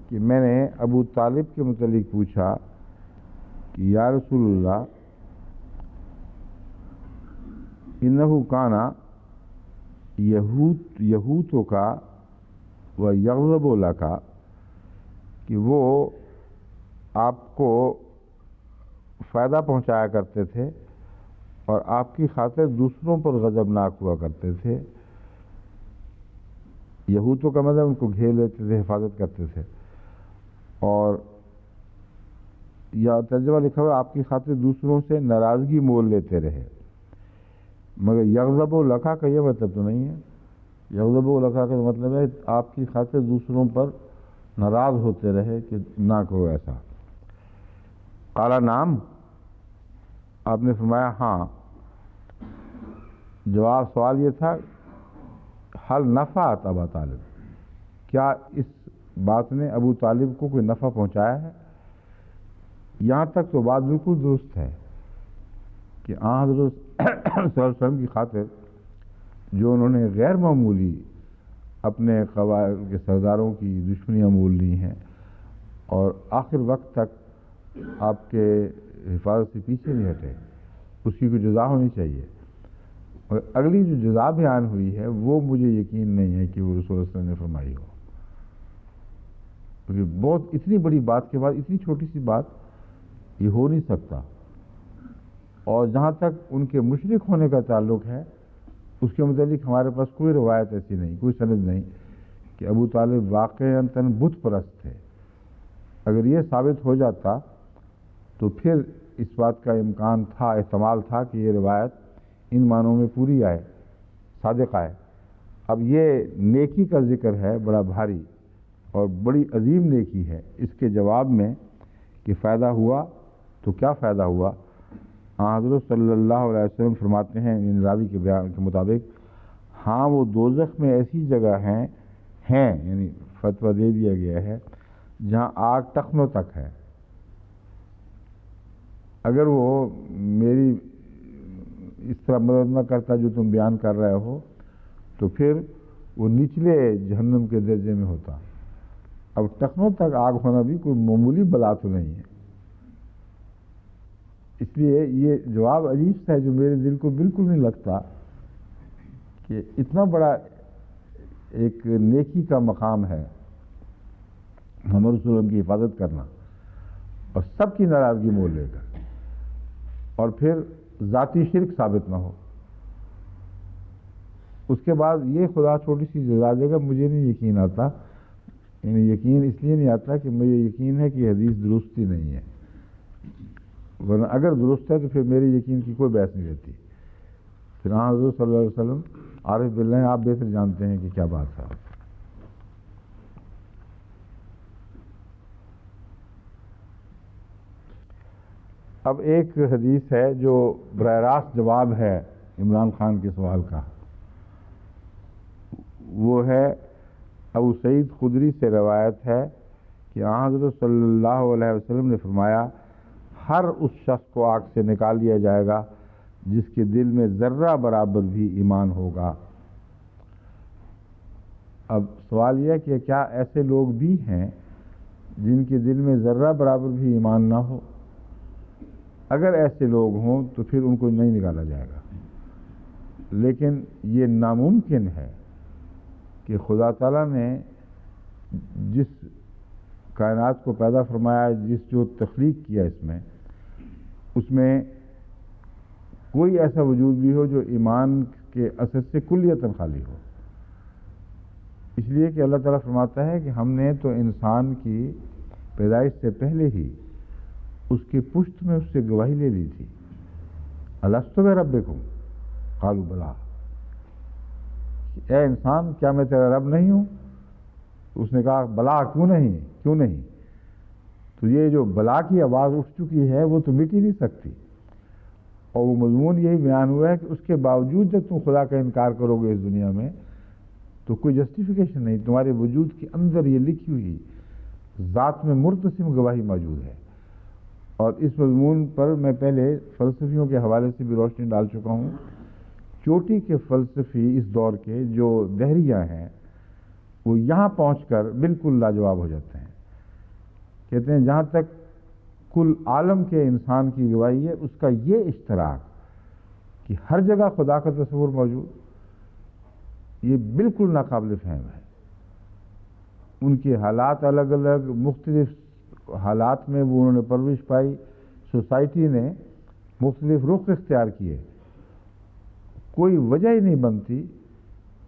کہ میں نے ابو طالب کے متعلق پوچھا کہ یا رسول اللہ انہو کانا یہوتوں کا و یغضب لکا، کہ وہ آپ کو فائدہ پہنچایا کرتے تھے اور آپ کی خاطر دوسروں پر غضبناک ہوا کرتے تھے. یہودوں کا مطلب ان کو گھیر لیتے تھے، حفاظت کرتے تھے، اور یا ترجمہ لکھا ہوا آپ کی خاطر دوسروں سے ناراضگی مول لیتے رہے. مگر یغضب لکا کا یہ مطلب تو نہیں ہے. یغضب لکا کا مطلب ہے آپ کی خاطر دوسروں پر ناراض ہوتے رہے کہ نہ کرو ایسا. قال نعم، آپ نے فرمایا ہاں. جواب سوال یہ تھا حل نفعت ابا طالب، کیا اس بات نے ابو طالب کو کوئی نفع پہنچایا ہے؟ یہاں تک تو بات بالکل درست ہے کہ آن حضرت صلی اللہ علیہ وسلم کی خاطر جو انہوں نے غیر معمولی اپنے قبائل کے سرداروں کی دشمنیاں مول لی ہیں اور آخر وقت تک آپ کے حفاظت سے پیچھے نہیں ہٹے، اس کی کوئی جزا ہونی چاہیے. اور اگلی جو جزا بیان ہوئی ہے وہ مجھے یقین نہیں ہے کہ وہ رسول اللہ صلی اللہ علیہ وسلم نے فرمائی ہو، کیونکہ بہت اتنی بڑی بات کے بعد اتنی چھوٹی سی بات یہ ہو نہیں سکتا. اور جہاں تک ان کے مشرک ہونے کا تعلق ہے اس کے متعلق ہمارے پاس کوئی روایت ایسی نہیں، کوئی سند نہیں کہ ابو طالب واقعتاً بت پرست تھے. اگر یہ ثابت ہو جاتا تو پھر اس بات کا امکان تھا، احتمال تھا کہ یہ روایت ان معنوں میں پوری آئے، صادق آئے. اب یہ نیکی کا ذکر ہے بڑا بھاری اور بڑی عظیم نیکی ہے، اس کے جواب میں کہ فائدہ ہوا تو کیا فائدہ ہوا؟ حضرت صلی اللہ علیہ وسلم فرماتے ہیں ان راوی کے بیان کے مطابق ہاں وہ دوزخ میں ایسی جگہ ہیں یعنی فتویٰ دے دیا گیا ہے جہاں آگ ٹخنوں تک ہے. اگر وہ میری اس طرح مدد نہ کرتا جو تم بیان کر رہے ہو تو پھر وہ نچلے جہنم کے درجے میں ہوتا. اب ٹخنوں تک آگ ہونا بھی کوئی معمولی بلا تو نہیں ہے. اس لیے یہ جواب عجیب سا ہے جو میرے دل کو بالکل نہیں لگتا کہ اتنا بڑا ایک نیکی کا مقام ہے محمد رسول اللہ کی حفاظت کرنا اور سب کی ناراضگی مول لے کر، اور پھر ذاتی شرک ثابت نہ ہو. اس کے بعد یہ خدا چھوٹی سی جزا دے گا، مجھے نہیں یقین آتا. یعنی یقین اس لیے نہیں آتا کہ مجھے یقین ہے کہ حدیث درست ہی نہیں ہے، ورنہ اگر درست ہے تو پھر میرے یقین کی کوئی بحث نہیں رہتی. پھر حضرت صلی اللہ علیہ وسلم عارف باللہ ہیں، آپ بہتر جانتے ہیں کہ کیا بات ہے. اب ایک حدیث ہے جو براہ راست جواب ہے عمران خان کے سوال کا، وہ ہے ابو سعید خدری سے روایت ہے کہ حضرت صلی اللہ علیہ وسلم نے فرمایا ہر اس شخص کو آگ سے نکال دیا جائے گا جس کے دل میں ذرہ برابر بھی ایمان ہوگا. اب سوال یہ ہے کہ کیا ایسے لوگ بھی ہیں جن کے دل میں ذرہ برابر بھی ایمان نہ ہو؟ اگر ایسے لوگ ہوں تو پھر ان کو نہیں نکالا جائے گا. لیکن یہ ناممکن ہے کہ خدا تعالیٰ نے جس کائنات کو پیدا فرمایا، جس جو تخلیق کیا اس میں کوئی ایسا وجود بھی ہو جو ایمان کے اثر سے کلیتاً خالی ہو. اس لیے کہ اللہ تعالیٰ فرماتا ہے کہ ہم نے تو انسان کی پیدائش سے پہلے ہی اس کی پشت میں اس سے گواہی لے لی تھی. الستو بربکم قالوا بلا، اے انسان کیا میں تیرا رب نہیں ہوں؟ اس نے کہا بلا، کیوں نہیں؟ تو یہ جو بلا کی آواز اٹھ چکی ہے وہ تو مٹ ہی نہیں سکتی، اور وہ مضمون یہی بیان ہوا ہے کہ اس کے باوجود جب تم خدا کا انکار کرو گے اس دنیا میں تو کوئی جسٹیفیکیشن نہیں، تمہارے وجود کے اندر یہ لکھی ہوئی ذات میں مرتسم گواہی موجود ہے۔ اور اس مضمون پر میں پہلے فلسفیوں کے حوالے سے بھی روشنی ڈال چکا ہوں۔ چوٹی کے فلسفی اس دور کے جو دہریہ ہیں وہ یہاں پہنچ کر بالکل لاجواب ہو جاتے ہیں، کہتے ہیں جہاں تک کل عالم کے انسان کی گواہی ہے اس کا یہ اشتراک کہ ہر جگہ خدا کا تصور موجود، یہ بالکل ناقابل فہم ہے۔ ان کے حالات الگ الگ، مختلف حالات میں وہ انہوں نے پرورش پائی، سوسائٹی نے مختلف رخ اختیار کیے، کوئی وجہ ہی نہیں بنتی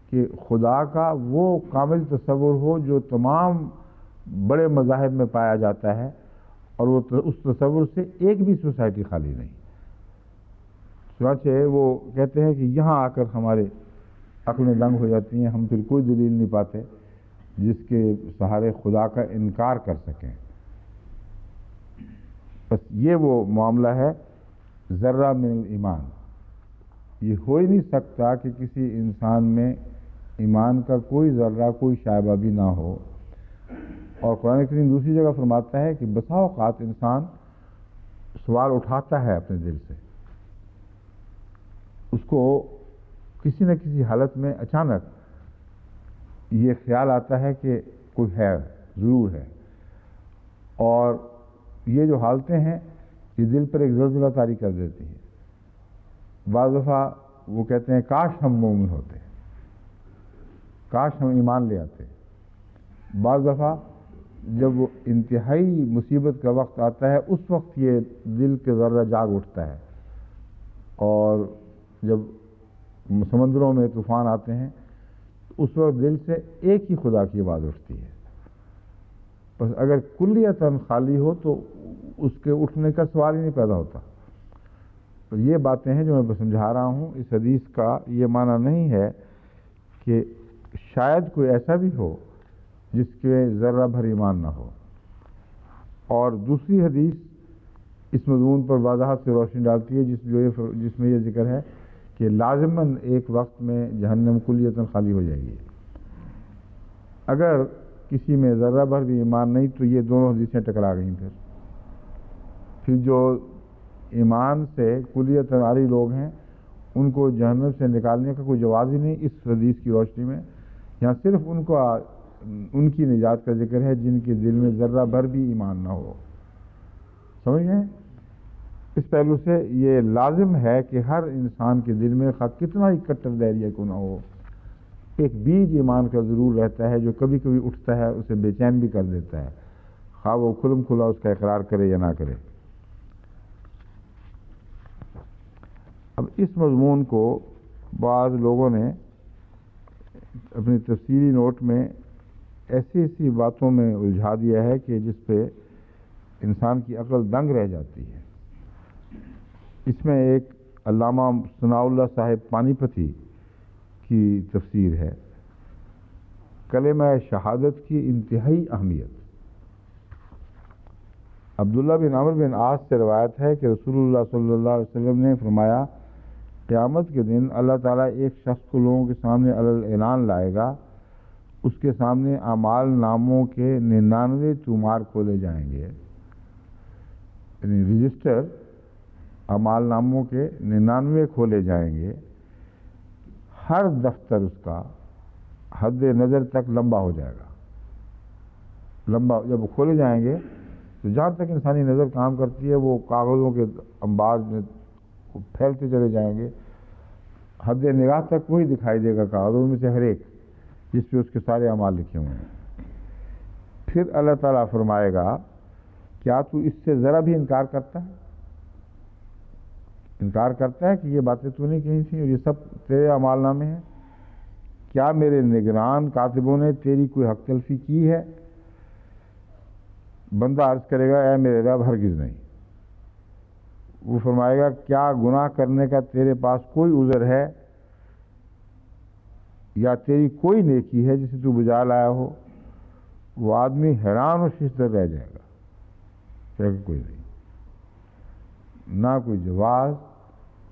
کہ خدا کا وہ کامل تصور ہو جو تمام بڑے مذاہب میں پایا جاتا ہے، اور وہ اس تصور سے ایک بھی سوسائٹی خالی نہیں۔ چنانچہ وہ کہتے ہیں کہ یہاں آ کر ہمارے عقلیں دنگ ہو جاتی ہیں، ہم پھر کوئی دلیل نہیں پاتے جس کے سہارے خدا کا انکار کر سکیں۔ بس یہ وہ معاملہ ہے ذرہ من الایمان، یہ ہو ہی نہیں سکتا کہ کسی انسان میں ایمان کا کوئی ذرہ، کوئی شائبہ بھی نہ ہو۔ اور قرآن کریم دوسری جگہ فرماتا ہے کہ بسا اوقات انسان سوال اٹھاتا ہے اپنے دل سے، اس کو کسی نہ کسی حالت میں اچانک یہ خیال آتا ہے کہ کوئی ہے، ضرور ہے، اور یہ جو حالتیں ہیں یہ دل پر ایک زلزلہ طاری کر دیتی ہے۔ بعض دفعہ وہ کہتے ہیں کاش ہم مومن ہوتے، کاش ہم ایمان لے آتے۔ بعض دفعہ جب وہ انتہائی مصیبت کا وقت آتا ہے اس وقت یہ دل کے ذرہ جاگ اٹھتا ہے، اور جب سمندروں میں طوفان آتے ہیں اس وقت دل سے ایک ہی خدا کی آواز اٹھتی ہے۔ بس اگر کلیتاً خالی ہو تو اس کے اٹھنے کا سوال ہی نہیں پیدا ہوتا۔ تو یہ باتیں ہیں جو میں سمجھا رہا ہوں، اس حدیث کا یہ معنی نہیں ہے کہ شاید کوئی ایسا بھی ہو جس کے ذرہ بھر ایمان نہ ہو۔ اور دوسری حدیث اس مضمون پر وضاحت سے روشنی ڈالتی ہے جس میں یہ ذکر ہے کہ لازماً ایک وقت میں جہنم کلیتاً خالی ہو جائے گی۔ اگر کسی میں ذرہ بھر بھی ایمان نہیں تو یہ دونوں حدیثیں ٹکرا گئیں، پھر جو ایمان سے کلیتاً عاری لوگ ہیں ان کو جہنم سے نکالنے کا کوئی جواز ہی نہیں اس حدیث کی روشنی میں۔ یہاں صرف ان کی نجات کا ذکر ہے جن کے دل میں ذرہ بھر بھی ایمان نہ ہو۔ سمجھ گئے؟ اس پہلو سے یہ لازم ہے کہ ہر انسان کے دل میں خواہ کتنا ہی کٹر دہریہ کو نہ ہو، ایک بیج ایمان کا ضرور رہتا ہے جو کبھی کبھی اٹھتا ہے، اسے بے چین بھی کر دیتا ہے، خواہ وہ کھلم کھلا اس کا اقرار کرے یا نہ کرے۔ اب اس مضمون کو بعض لوگوں نے اپنی تفسیری نوٹ میں ایسی باتوں میں الجھا دیا ہے کہ جس پہ انسان کی عقل دنگ رہ جاتی ہے۔ اس میں ایک علامہ ثناء اللہ صاحب پانی پتی کی تفسیر ہے، کلمہ شہادت کی انتہائی اہمیت۔ عبداللہ بن عمرو بن عاص سے روایت ہے کہ رسول اللہ صلی اللہ علیہ وسلم نے فرمایا قیامت کے دن اللہ تعالیٰ ایک شخص کو لوگوں کے سامنے اعلان لائے گا، اس کے سامنے اعمال ناموں کے 99 طومار کھولے جائیں گے، یعنی رجسٹر اعمال ناموں کے 99 کھولے جائیں گے، ہر دفتر اس کا حد نظر تک لمبا ہو جائے گا۔ لمبا جب کھولے جائیں گے تو جہاں تک انسانی نظر کام کرتی ہے وہ کاغذوں کے انبار میں پھیلتے چلے جائیں گے، حد نگاہ تک وہی دکھائی دے گا کاغذوں میں سے ہر ایک جس پہ اس کے سارے اعمال لکھے ہوئے ہیں۔ پھر اللہ تعالیٰ فرمائے گا کیا تو اس سے ذرا بھی انکار کرتا ہے؟ انکار کرتا ہے کہ یہ باتیں تو نہیں کہی تھیں اور یہ سب تیرے اعمال نامے ہیں؟ کیا میرے نگران کاتبوں نے تیری کوئی حق تلفی کی ہے؟ بندہ عرض کرے گا اے میرے رب ہرگز نہیں، وہ فرمائے گا کیا گناہ کرنے کا تیرے پاس کوئی عذر ہے یا تیری کوئی نیکی ہے جسے تو بجا لایا ہو؟ وہ آدمی حیران و ششدر رہ جائے گا کہ کوئی نہیں، نہ کوئی جواز،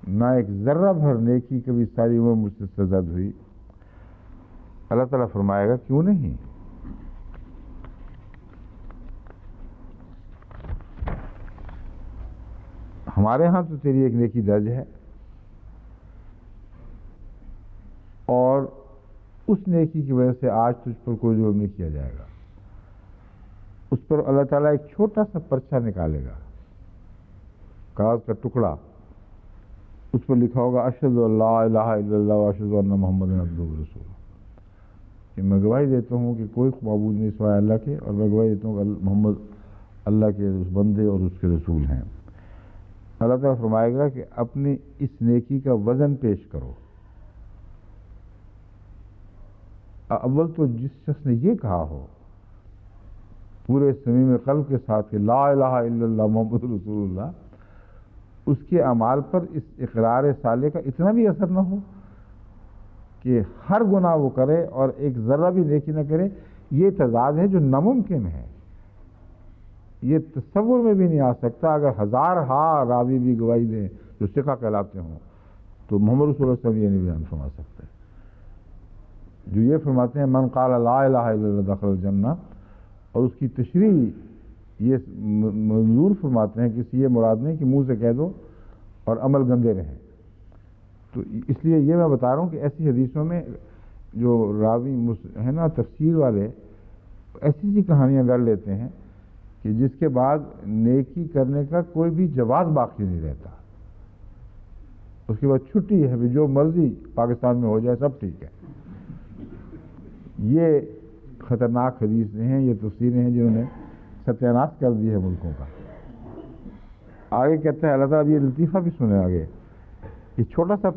نہ ایک ذرہ بھر نیکی کبھی ساری عمر مجھ سے سرزد ہوئی۔ اللہ تعالیٰ فرمائے گا کیوں نہیں؟ ہمارے ہاں تو تیری ایک نیکی درج ہے، اور اس نیکی کی وجہ سے آج تجھ پر کوئی ظلم نہیں کیا جائے گا۔ اس پر اللہ تعالیٰ ایک چھوٹا سا پرچہ نکالے گا، کاغذ کا ٹکڑا، اس پر لکھا ہوگا اشہد ان لا الہ الا اللہ واشہد ان محمد عبدہ ورسولہ، کہ میں گواہی دیتا ہوں کہ کوئی معبود نہیں سوائے اللہ کے، اور میں گواہی دیتا ہوں کہ محمد اللہ کے اس بندے اور اس کے رسول ہیں۔ اللہ تعالیٰ فرمائے گا کہ اپنی اس نیکی کا وزن پیش کرو۔ اول تو جس شخص نے یہ کہا ہو پورے صمیم قلب کے ساتھ کہ لا الہ الا اللہ محمد رسول اللہ، اس کے اعمال پر اس اقرار صالح کا اتنا بھی اثر نہ ہو کہ ہر گناہ وہ کرے اور ایک ذرہ بھی نیکی نہ کرے، یہ تضاد ہے جو ناممکن ہے، یہ تصور میں بھی نہیں آ سکتا۔ اگر ہزار راوی بھی گواہی دیں جو ثقہ کہلاتے ہوں تو محمد رسول اللہ صلی اللہ علیہ وسلم یہ نہیں بیان فرما سکتے۔ جو یہ فرماتے ہیں من قال لا الہ الا اللہ دخل الجنہ، اور اس کی تشریح یہ منظور فرماتے ہیں، کسی یہ مراد نہیں کہ منہ سے کہہ دو اور عمل گندے رہیں۔ تو اس لیے یہ میں بتا رہا ہوں کہ ایسی حدیثوں میں جو راوی ہے نا تفسیر والے، ایسی سی کہانیاں گڑھ لیتے ہیں کہ جس کے بعد نیکی کرنے کا کوئی بھی جواز باقی نہیں رہتا، اس کے بعد چھٹی ہے بھی جو مرضی پاکستان میں ہو جائے سب ٹھیک ہے۔ یہ خطرناک حدیثیں ہیں، یہ تفسیریں ہیں جنہوں نے ستیاناش کر دی ہے ملکوں کا۔ آگے کہتا ہے اللہ تعالیٰ، یہ لطیفہ بھی سنے آگے، یہ چھوٹا سا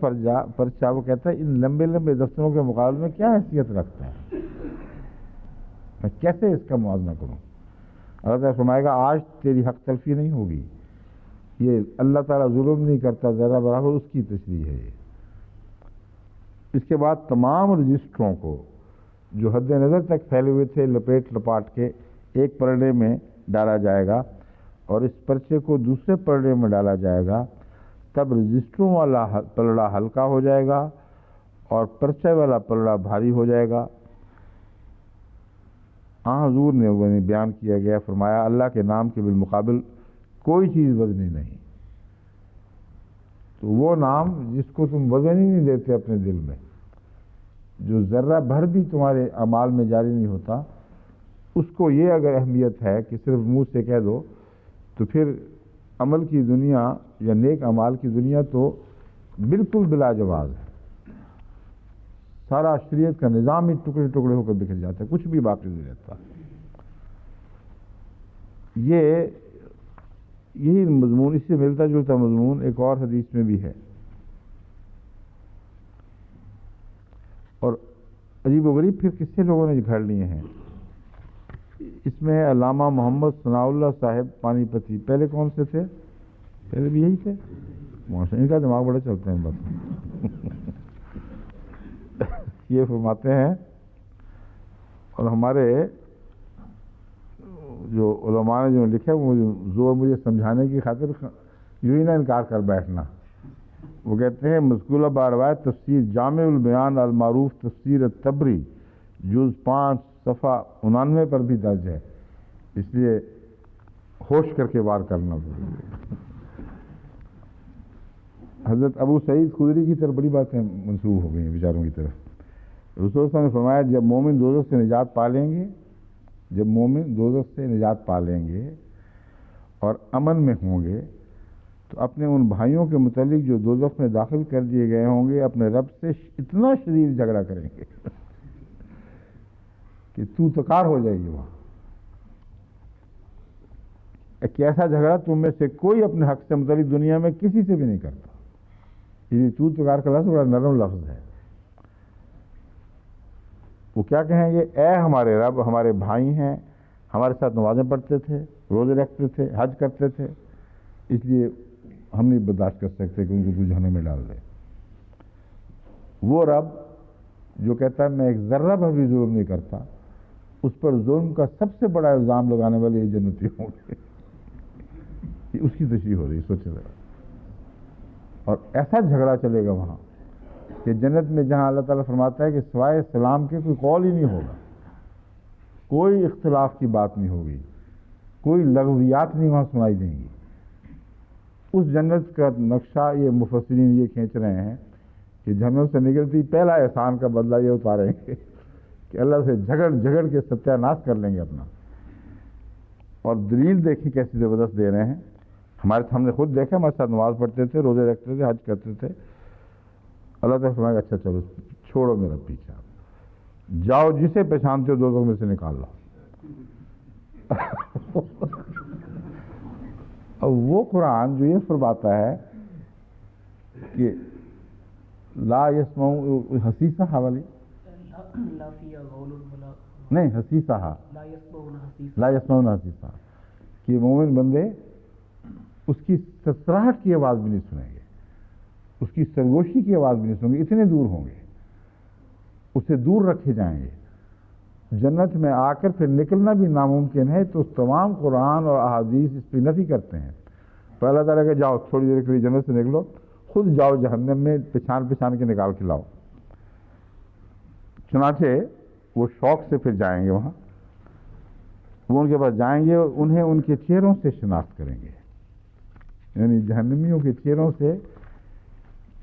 پرچہ وہ کہتا ہے ان لمبے لمبے دفتروں کے مقابلے میں کیا حیثیت رکھتا ہے، میں کیسے اس کا موازنہ کروں؟ اللہ تعالیٰ فرمائے گا آج تیری حق تلفی نہیں ہوگی، یہ اللہ تعالیٰ ظلم نہیں کرتا ذرا برابر، اس کی تشریح ہے یہ۔ اس کے بعد تمام رجسٹروں کو جو حد نظر تک پھیلے ہوئے تھے لپیٹ لپاٹ کے ایک پرڑے میں ڈالا جائے گا، اور اس پرچے کو دوسرے پرڑے میں ڈالا جائے گا، تب رجسٹروں والا پلڑا ہلکا ہو جائے گا اور پرچے والا پلڑا بھاری ہو جائے گا۔ حضور نے بیان کیا گیا، فرمایا اللہ کے نام کے بالمقابل کوئی چیز وزنی نہیں۔ تو وہ نام جس کو تم وزن ہی نہیں دیتے اپنے دل میں، جو ذرہ بھر بھی تمہارے اعمال میں جاری نہیں ہوتا، اس کو یہ اگر اہمیت ہے کہ صرف منہ سے کہہ دو، تو پھر عمل کی دنیا یا نیک اعمال کی دنیا تو بالکل بلا جواز ہے، سارا شریعت کا نظام ہی ٹکڑے ٹکڑے ہو کر بکھر جاتا ہے، کچھ بھی باقی نہیں رہتا۔ یہی مضمون، اس سے ملتا جلتا مضمون ایک اور حدیث میں بھی ہے، اور عجیب و غریب پھر کس سے لوگوں نے گھڑ لیے ہیں۔ اس میں علامہ محمد ثناء اللہ صاحب پانی پتی، پہلے کون سے تھے؟ پہلے بھی یہی تھے، ان کا دماغ بڑا چلتا ہے ان باتوں۔ یہ فرماتے ہیں، اور ہمارے جو علماء نے جو لکھا وہ زور مجھے سمجھانے کی خاطر یوں ہی نہ انکار کر بیٹھنا۔ وہ کہتے ہیں مذکورہ باروایت تفسیر جامع البیان المعروف تفسیر الطبری جز 5 صفحہ 99 پر بھی درج ہے، اس لیے ہوش کر کے وار کرنا ضروری۔ حضرت ابو سعید خدری کی طرف بڑی باتیں منسوخ ہو گئی ہیں بیچاروں کی طرف۔ رسول صلی اللہ علیہ وسلم نے فرمایا جب مومن دوزخ سے نجات پا لیں گے، جب مومن دوزخ سے نجات پا لیں گے اور امن میں ہوں گے، تو اپنے ان بھائیوں کے متعلق جو دوزخ میں داخل کر دیے گئے ہوں گے اپنے رب سے اتنا شدید جھگڑا کریں گے کہ تو تکار ہو جائے گی وہاں۔ ایک ایسا جھگڑا تم میں سے کوئی اپنے حق سے متعلق دنیا میں کسی سے بھی نہیں کرتا۔ یہ تو تکار کا لفظ بڑا نرم لفظ ہے۔ وہ کیا کہیں گے؟ اے ہمارے رب، ہمارے بھائی ہیں، ہمارے ساتھ نمازیں پڑھتے تھے، روزے رکھتے تھے، حج کرتے تھے، اس لیے ہم نہیں برداشت کر سکتے کہ ان کو تو جہنم میں ڈال دے. وہ رب جو کہتا ہے میں ایک ذرہ پر بھی ظلم نہیں کرتا، اس پر ظلم کا سب سے بڑا الزام لگانے والے یہ جنتی ہوں گے. یہ اس کی تشریح ہو رہی، سوچے ذرا. اور ایسا جھگڑا چلے گا وہاں کہ جنت میں جہاں اللہ تعالیٰ فرماتا ہے کہ سوائے سلام کے کوئی قول ہی نہیں ہوگا، کوئی اختلاف کی بات نہیں ہوگی، کوئی لغویات نہیں وہاں سنائی دیں گی. اس جنت کا نقشہ یہ مفسرین یہ کھینچ رہے ہیں کہ جہنم سے نکلتی پہلا احسان کا بدلہ یہ اتاریں گے کہ اللہ سے جھگڑ کے ستیہ ناش کر لیں گے اپنا. اور دلیل دیکھی کیسی زبردست دے رہے ہیں. ہم نے خود دیکھا، ہمارے ساتھ نماز پڑھتے تھے، روزے رکھتے تھے، حج کرتے تھے. اللہ تعالیٰ فرمائے گا اچھا چلو چھوڑو میرا پیچھا، جاؤ جسے پہچانتے ہو دوزخ میں سے نکال لاؤ. اور وہ قرآن جو یہ فرماتا ہے کہ لا یسمعون، حسیسہ والی نہیں، حسیسہ لا یسمعون حسیسہ، کہ مومن بندے اس کی سسراہٹ کی آواز بھی نہیں سنیں گے، اس کی سرگوشی کی آواز بھی نہیں سنیں گے، اتنے دور ہوں گے، اسے دور رکھے جائیں گے. جنت میں آ کر پھر نکلنا بھی ناممکن ہے. تو تمام قرآن اور احادیث اس پہ نفی کرتے ہیں. تو اللہ تعالیٰ کہ جاؤ تھوڑی دیر کے لیے جنت سے نکلو، خود جاؤ جہنم میں پچھان کے نکال کے لاؤ. چنانچہ وہ شوق سے پھر جائیں گے وہاں، وہ ان کے پاس جائیں گے اور انہیں ان کے چہروں سے شناخت کریں گے، یعنی جہنمیوں کے چہروں سے،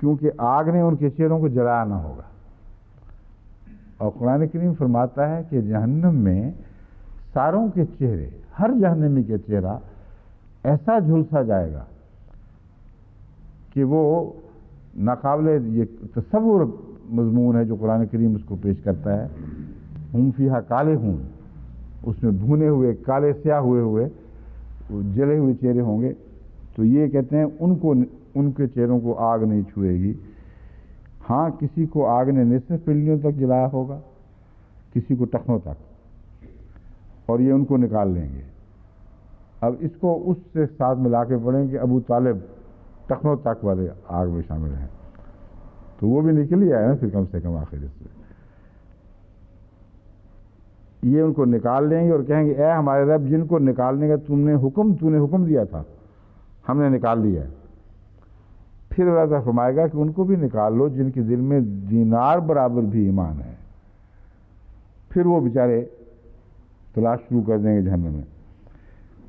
کیونکہ آگ نے ان کے چہروں کو جلایا نہ ہوگا. اور قرآن کریم فرماتا ہے کہ جہنم میں ساروں کے چہرے، ہر جہنمی کے چہرہ ایسا جھلسا جائے گا کہ وہ ناقابل یہ تصور مضمون ہے جو قرآن کریم اس کو پیش کرتا ہے. ہم فیہا کالے ہوں، اس میں بھونے ہوئے کالے سیاہ ہوئے جلے ہوئے چہرے ہوں گے. تو یہ کہتے ہیں ان کے چہروں کو آگ نہیں چھوئے گی. ہاں کسی کو آگ نے نصف پنڈلیوں تک جلایا ہوگا، کسی کو ٹخنوں تک، اور یہ ان کو نکال لیں گے. اب اس کو اس سے ساتھ ملا کے پڑھیں کہ ابو طالب ٹخنوں تک والے آگ میں شامل ہیں، تو وہ بھی نکل ہی آئے نا پھر کم سے کم آخر اس میں. یہ ان کو نکال لیں گے اور کہیں گے اے ہمارے رب، جن کو نکالنے کا تو نے حکم دیا تھا، ہم نے نکال لیا ہے. پھر اللہ تعالیٰ فرمائے گا کہ ان کو بھی نکال لو جن کے دل میں دینار برابر بھی ایمان ہے. پھر وہ بیچارے تلاش شروع کر دیں گے جہنم میں.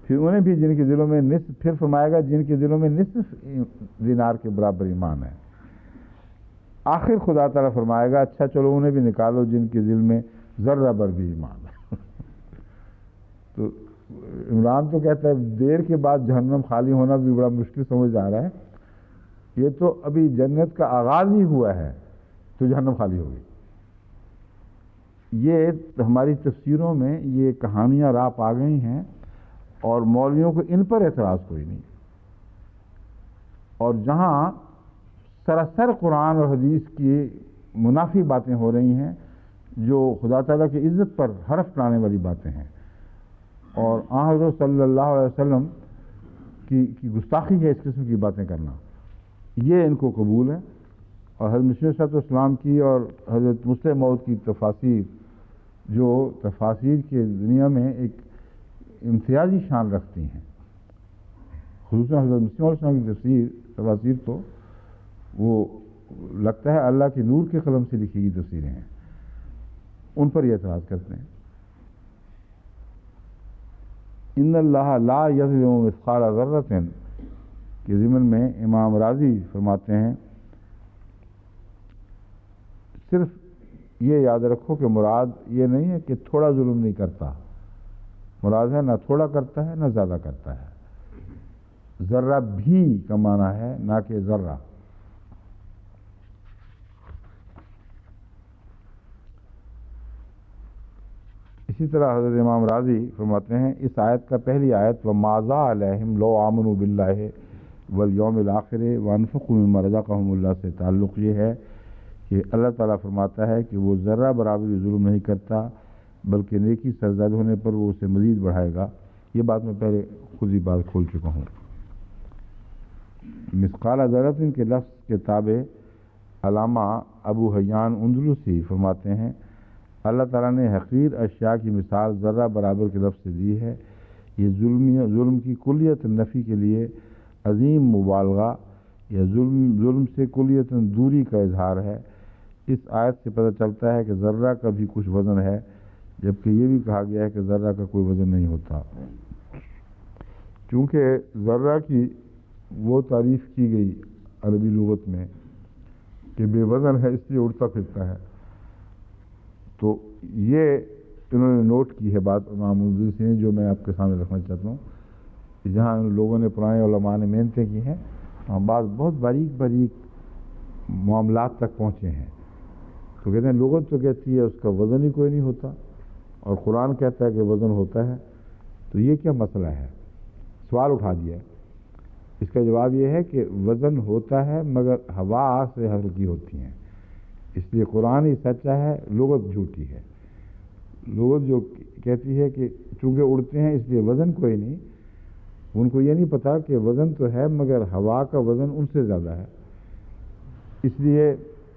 پھر انہیں بھی جن کے دلوں میں نصف، پھر فرمائے گا جن کے دلوں میں نصف دینار کے برابر ایمان ہے. آخر خدا تعالیٰ فرمائے گا اچھا چلو انہیں بھی نکالو جن کے دل میں ذرہ بر بھی ایمان ہے. تو عمران تو کہتا ہے دیر کے بعد جہنم خالی ہونا بھی بڑا مشکل سمجھ آ رہا ہے. یہ تو ابھی جنت کا آغاز ہی ہوا ہے تو جہنم خالی ہوگی. یہ ہماری تفسیروں میں یہ کہانیاں راپ آ گئی ہیں اور مولویوں کو ان پر اعتراض کوئی نہیں. اور جہاں سراسر قرآن اور حدیث کی منافی باتیں ہو رہی ہیں، جو خدا تعالیٰ کی عزت پر حرف لانے والی باتیں ہیں، اور آن حضرت صلی اللہ علیہ وسلم کی گستاخی ہے اس قسم کی باتیں کرنا، یہ ان کو قبول ہے. اور حضرت مسیح صلی اللہ علیہ وسلم کی اور حضرت مسلم موعود کی تفاسیر، جو تفاسیر کی دنیا میں ایک امتیازی شان رکھتی ہیں، خصوصاً حضرت مسیح علیہ السلام کی تفاسیر تو وہ لگتا ہے اللہ کے نور کے قلم سے لکھی گئی تفسیریں ہیں، ان پر یہ اعتراض کرتے ہیں. ان اللہ لا یظلم مثقال ذرۃ کے ضمن میں امام راضی فرماتے ہیں صرف یہ یاد رکھو کہ مراد یہ نہیں ہے کہ تھوڑا ظلم نہیں کرتا، مراد ہے نہ تھوڑا کرتا ہے نہ زیادہ کرتا ہے. ذرہ بھی کا معنی ہے نہ کہ ذرہ. اسی طرح حضرت امام راضی فرماتے ہیں اس آیت کا پہلی آیت وَمَاذَا عَلَيْهِمْ لَوْ آمَنُوا بِاللَّهِ وَالْيَوْمِ الْآخِرِ وَأَنفَقُوا مِمَّا رَزَقَهُمُ اللَّهُ سے تعلق یہ ہے کہ اللہ تعالیٰ فرماتا ہے کہ وہ ذرہ برابر بھی ظلم نہیں کرتا، بلکہ نیکی سرزد ہونے پر وہ اسے مزید بڑھائے گا. یہ بات میں پہلے خود ہی بات کھول چکا ہوں. مسقال ذرۃ کے لفظ کے تابع علامہ ابو حیان اندلسی فرماتے ہیں اللہ تعالیٰ نے حقیر اشیاء کی مثال ذرہ برابر کے لفظ سے دی ہے. یہ ظلم کی کلیت نفی کے لیے عظیم مبالغہ یا ظلم سے کلیت دوری کا اظہار ہے. اس آیت سے پتہ چلتا ہے کہ ذرہ کا بھی کچھ وزن ہے، جبکہ یہ بھی کہا گیا ہے کہ ذرہ کا کوئی وزن نہیں ہوتا. چونکہ ذرہ کی وہ تعریف کی گئی عربی لغت میں کہ بے وزن ہے، اس لیے اڑتا پھرتا ہے، تو یہ انہوں نے نوٹ کی ہے بات امام اندلسی نے، جو میں آپ کے سامنے رکھنا چاہتا ہوں. جہاں لوگوں نے پرانے علماء نے محنتیں کی ہیں، وہاں بعض بہت باریک معاملات تک پہنچے ہیں. تو کہتے ہیں لغت تو کہتی ہے اس کا وزن ہی کوئی نہیں ہوتا، اور قرآن کہتا ہے کہ وزن ہوتا ہے، تو یہ کیا مسئلہ ہے؟ سوال اٹھا دیا. اس کا جواب یہ ہے کہ وزن ہوتا ہے مگر ہوا سے ہلکی ہوتی ہیں، اس لیے قرآن ہی سچا ہے، لغت جھوٹی ہے. لغت جو کہتی ہے کہ چونکہ اڑتے ہیں اس لیے وزن کوئی نہیں، ان کو یہ نہیں پتا کہ وزن تو ہے مگر ہوا کا وزن ان سے زیادہ ہے، اس لیے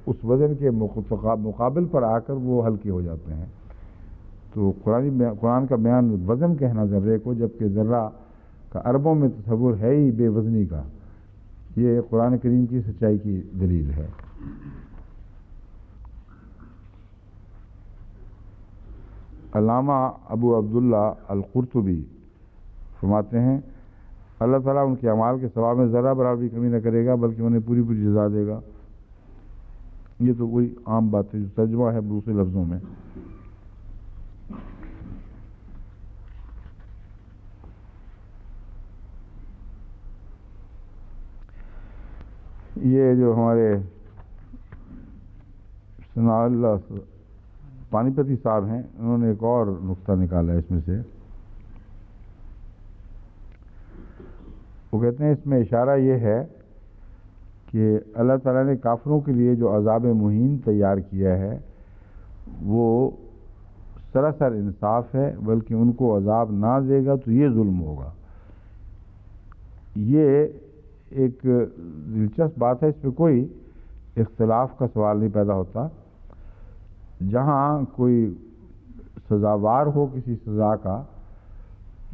اس وزن کے مقابل پر آ کر وہ ہلکے ہو جاتے ہیں. تو قرآن کا بیان وزن کہنا ذرے کو، جبکہ ذرہ کا عربوں میں تصور ہے ہی بے وزنی کا، یہ قرآن کریم کی سچائی کی دلیل ہے. علامہ ابو عبداللہ القرطبی فرماتے ہیں اللہ تعالیٰ ان کے اعمال کے ثواب میں ذرہ برابر بھی کمی نہ کرے گا، بلکہ انہیں پوری جزا دے گا. یہ تو کوئی عام بات ہے جو ترجمہ ہے دوسرے لفظوں میں. یہ جو ہمارے ثناء اللہ پانی پتی صاحب ہیں، انہوں نے ایک اور نقطہ نکالا ہے اس میں سے. وہ کہتے ہیں اس میں اشارہ یہ ہے کہ اللہ تعالیٰ نے کافروں کے لیے جو عذاب مہین تیار کیا ہے وہ سراسر انصاف ہے، بلکہ ان کو عذاب نہ دے گا تو یہ ظلم ہوگا. یہ ایک دلچسپ بات ہے، اس پہ کوئی اختلاف کا سوال نہیں پیدا ہوتا. جہاں کوئی سزاوار ہو کسی سزا کا،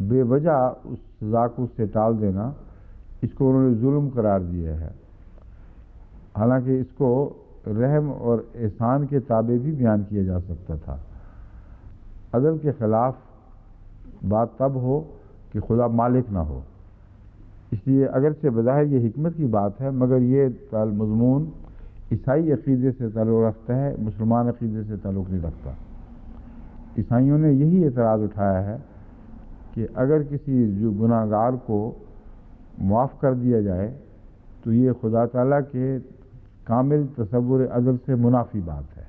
بے وجہ اس سزا کو اس سے ٹال دینا، اس کو انہوں نے ظلم قرار دیا ہے. حالانکہ اس کو رحم اور احسان کے تابع بھی بیان کیا جا سکتا تھا. عدل کے خلاف بات تب ہو کہ خدا مالک نہ ہو. اس لیے اگرچہ بظاہر یہ حکمت کی بات ہے، مگر یہ مضمون عیسائی عقیدے سے تعلق رکھتا ہے، مسلمان عقیدے سے تعلق نہیں رکھتا. عیسائیوں نے یہی اعتراض اٹھایا ہے کہ اگر کسی جو گناہ گار کو معاف کر دیا جائے تو یہ خدا تعالیٰ کے کامل تصور عدل سے منافی بات ہے،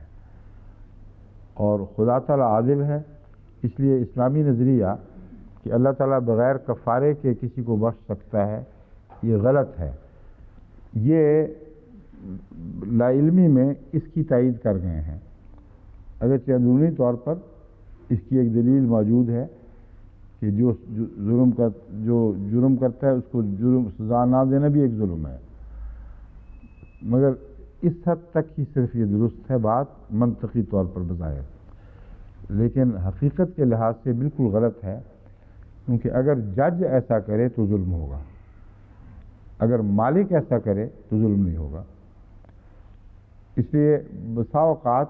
اور خدا تعالیٰ عادل ہے. اس لیے اسلامی نظریہ کہ اللہ تعالیٰ بغیر کفارے کے کسی کو بخش سکتا ہے، یہ غلط ہے. یہ لا علمی میں اس کی تائید کر گئے ہیں. اگرچہ اندرونی طور پر اس کی ایک دلیل موجود ہے کہ جو جرم کرتا ہے اس کو سزا نہ دینا بھی ایک ظلم ہے، مگر اس حد تک ہی صرف یہ درست ہے بات منطقی طور پر بظاہر، لیکن حقیقت کے لحاظ سے بالکل غلط ہے. کیونکہ اگر جج ایسا کرے تو ظلم ہوگا، اگر مالک ایسا کرے تو ظلم نہیں ہوگا. اس لیے بسا اوقات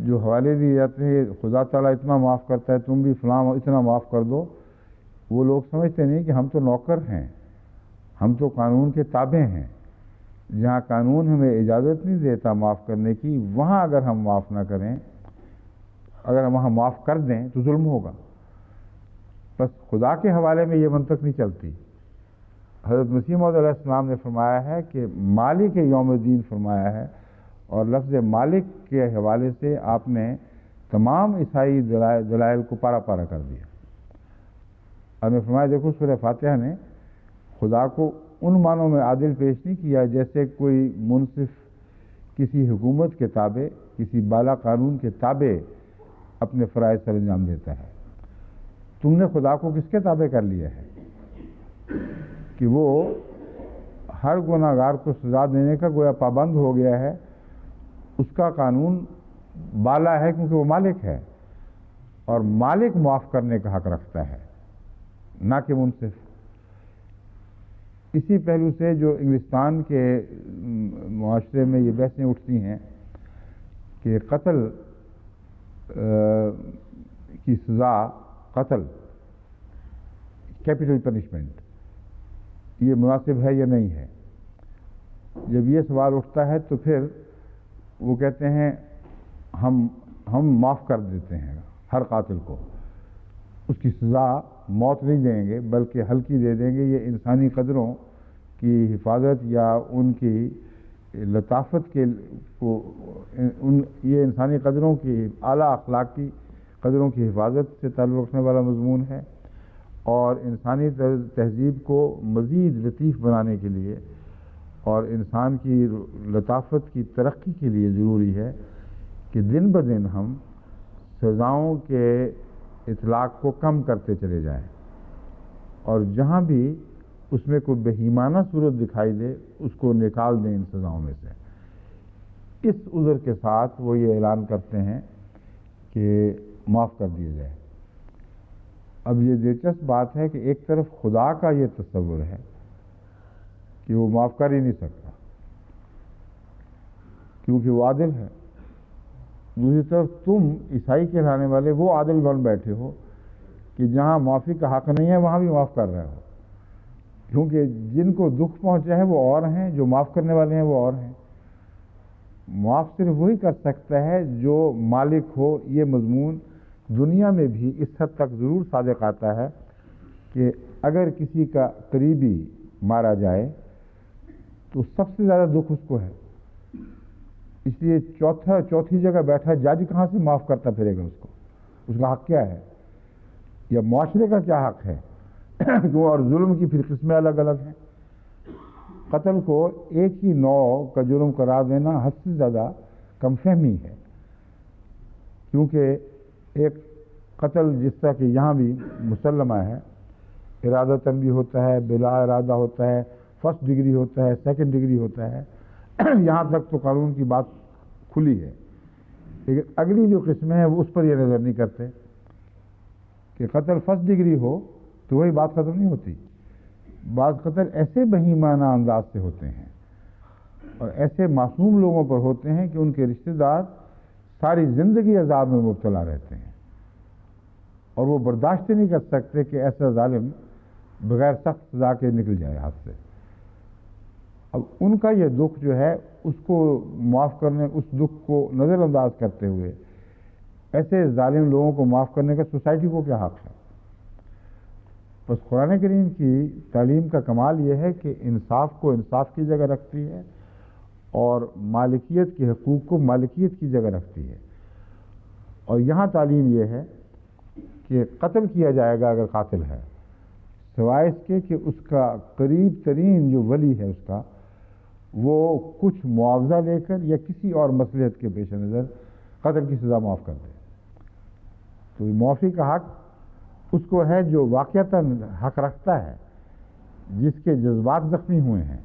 جو حوالے دیے جاتے ہیں خدا تعالیٰ اتنا معاف کرتا ہے تم بھی فلاں اتنا معاف کر دو، وہ لوگ سمجھتے نہیں کہ ہم تو نوکر ہیں، ہم تو قانون کے تابع ہیں. جہاں قانون ہمیں اجازت نہیں دیتا معاف کرنے کی، وہاں اگر ہم معاف نہ کریں، اگر ہم وہاں معاف کر دیں تو ظلم ہوگا. بس خدا کے حوالے میں یہ منطق نہیں چلتی. حضرت مسیح موعود علیہ السلام نے فرمایا ہے کہ مالک یوم الدین فرمایا ہے، اور لفظ مالک کے حوالے سے آپ نے تمام عیسائی دلائل کو پارا پارا کر دیا. آپ نے فرمایا دیکھو سورہ فاتحہ نے خدا کو ان معنوں میں عادل پیش نہیں کیا جیسے کوئی منصف کسی حکومت کے تابع، کسی بالا قانون کے تابع اپنے فرائض سر انجام دیتا ہے. تم نے خدا کو کس کے تابع کر لیا ہے کہ وہ ہر گناہ گار کو سزا دینے کا گویا پابند ہو گیا ہے، اس کا قانون بالا ہے کیونکہ وہ مالک ہے، اور مالک معاف کرنے کا حق رکھتا ہے نہ کہ منصف۔ اسی پہلو سے جو انگلستان کے معاشرے میں یہ بحثیں اٹھتی ہیں کہ قتل کی سزا، قتل کیپٹل پنشمنٹ، یہ مناسب ہے یا نہیں ہے، جب یہ سوال اٹھتا ہے تو پھر وہ کہتے ہیں ہم معاف کر دیتے ہیں ہر قاتل کو، اس کی سزا موت نہیں دیں گے بلکہ ہلکی دے دیں گے۔ یہ انسانی قدروں کی حفاظت یا ان کی لطافت کے یہ انسانی قدروں کی اعلیٰ اخلاقی قدروں کی حفاظت سے تعلق رکھنے والا مضمون ہے، اور انسانی تہذیب کو مزید لطیف بنانے کے لیے اور انسان کی لطافت کی ترقی کے لیے ضروری ہے کہ دن بدن ہم سزاؤں کے اطلاق کو کم کرتے چلے جائیں، اور جہاں بھی اس میں کوئی بہیمانہ صورت دکھائی دے اس کو نکال دیں ان سزاؤں میں سے۔ اس عذر کے ساتھ وہ یہ اعلان کرتے ہیں کہ معاف کر دیا جائے۔ اب یہ دلچسپ بات ہے کہ ایک طرف خدا کا یہ تصور ہے کہ وہ معاف کر ہی نہیں سکتا کیونکہ وہ عادل ہے، دوسری طرف تم عیسائی کہلانے والے وہ عادل بن بیٹھے ہو کہ جہاں معافی کا حق نہیں ہے وہاں بھی معاف کر رہے ہو، کیونکہ جن کو دکھ پہنچا ہے وہ اور ہیں، جو معاف کرنے والے ہیں وہ اور ہیں۔ معاف صرف وہی کر سکتا ہے جو مالک ہو۔ یہ مضمون دنیا میں بھی اس حد تک ضرور صادق آتا ہے کہ اگر کسی کا قریبی مارا جائے تو سب سے زیادہ دکھ اس کو ہے، اس لیے چوتھی جگہ بیٹھا جج کہاں سے معاف کرتا پھرے گا اس کو؟ اس کا حق کیا ہے، یا معاشرے کا کیا حق ہے؟ کیوں؟ اور ظلم کی پھر قسمیں الگ الگ ہیں۔ قتل کو ایک ہی نوع کا جرم قرار دینا حد سے زیادہ کم فہمی ہے، کیونکہ ایک قتل جس طرح کہ یہاں بھی مسلمہ ہے، ارادتاً بھی ہوتا ہے، بلا ارادہ ہوتا ہے، فرسٹ ڈگری ہوتا ہے، سیکنڈ ڈگری ہوتا ہے، یہاں تک تو قانون کی بات کھلی ہے، لیکن اگلی جو قسمیں ہیں وہ اس پر یہ نظر نہیں کرتے کہ قتل فرسٹ ڈگری ہو تو وہی بات ختم نہیں ہوتی۔ بعض قتل ایسے بہیمانہ انداز سے ہوتے ہیں اور ایسے معصوم لوگوں پر ہوتے ہیں کہ ان کے رشتہ دار ساری زندگی عذاب میں مبتلا رہتے ہیں، اور وہ برداشت نہیں کر سکتے کہ ایسا ظالم بغیر سخت سزا کے نکل جائے ہاتھ سے۔ اب ان کا یہ دکھ جو ہے اس کو معاف کرنے، اس دکھ کو نظر انداز کرتے ہوئے ایسے ظالم لوگوں کو معاف کرنے کا سوسائٹی کو کیا حق ہے؟ بس قرآن کریم کی تعلیم کا کمال یہ ہے کہ انصاف کو انصاف کی جگہ رکھتی ہے اور مالکیت کے حقوق کو مالکیت کی جگہ رکھتی ہے، اور یہاں تعلیم یہ ہے کہ قتل کیا جائے گا اگر قاتل ہے، سوائے اس کے کہ اس کا قریب ترین جو ولی ہے اس کا وہ کچھ معاوضہ لے کر یا کسی اور مصلحت کے پیش نظر قتل کی سزا معاف کر دے۔ تو معافی کا حق اس کو ہے جو واقعتاً حق رکھتا ہے، جس کے جذبات زخمی ہوئے ہیں،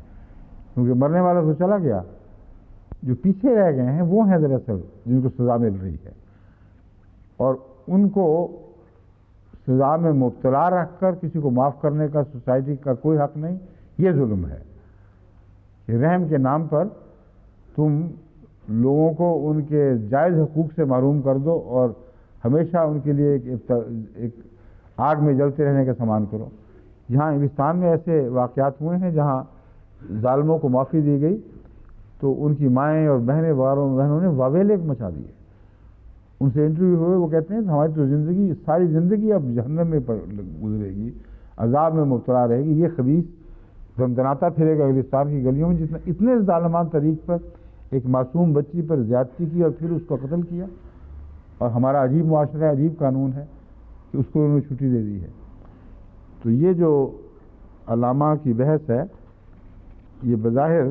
کیونکہ مرنے والا تو چلا گیا، جو پیچھے رہ گئے ہیں وہ ہیں دراصل جن کو سزا مل رہی ہے، اور ان کو سزا میں مبتلا رکھ کر کسی کو معاف کرنے کا سوسائٹی کا کوئی حق نہیں۔ یہ ظلم ہے کہ رحم کے نام پر تم لوگوں کو ان کے جائز حقوق سے محروم کر دو اور ہمیشہ ان کے لیے ایک آگ میں جلتے رہنے کا سامان کرو۔ یہاں انگلستان میں ایسے واقعات ہوئے ہیں جہاں ظالموں کو معافی دی گئی تو ان کی مائیں اور بہنوں نے واویلے مچا دیے۔ ان سے انٹرویو ہوئے، وہ کہتے ہیں ہماری تو زندگی، ساری زندگی اب جہنم میں گزرے گی، عذاب میں مبتلا رہے گی، یہ خبیث دندناتا پھرے گا انگلستان کی گلیوں میں، اتنے ظالمان طریق پر ایک معصوم بچی پر زیادتی کی اور پھر اس کو قتل کیا، اور ہمارا عجیب معاشرہ ہے، عجیب قانون ہے کہ اس کو انہوں نے چھٹی دے دی ہے۔ تو یہ جو علامہ کی بحث ہے یہ بظاہر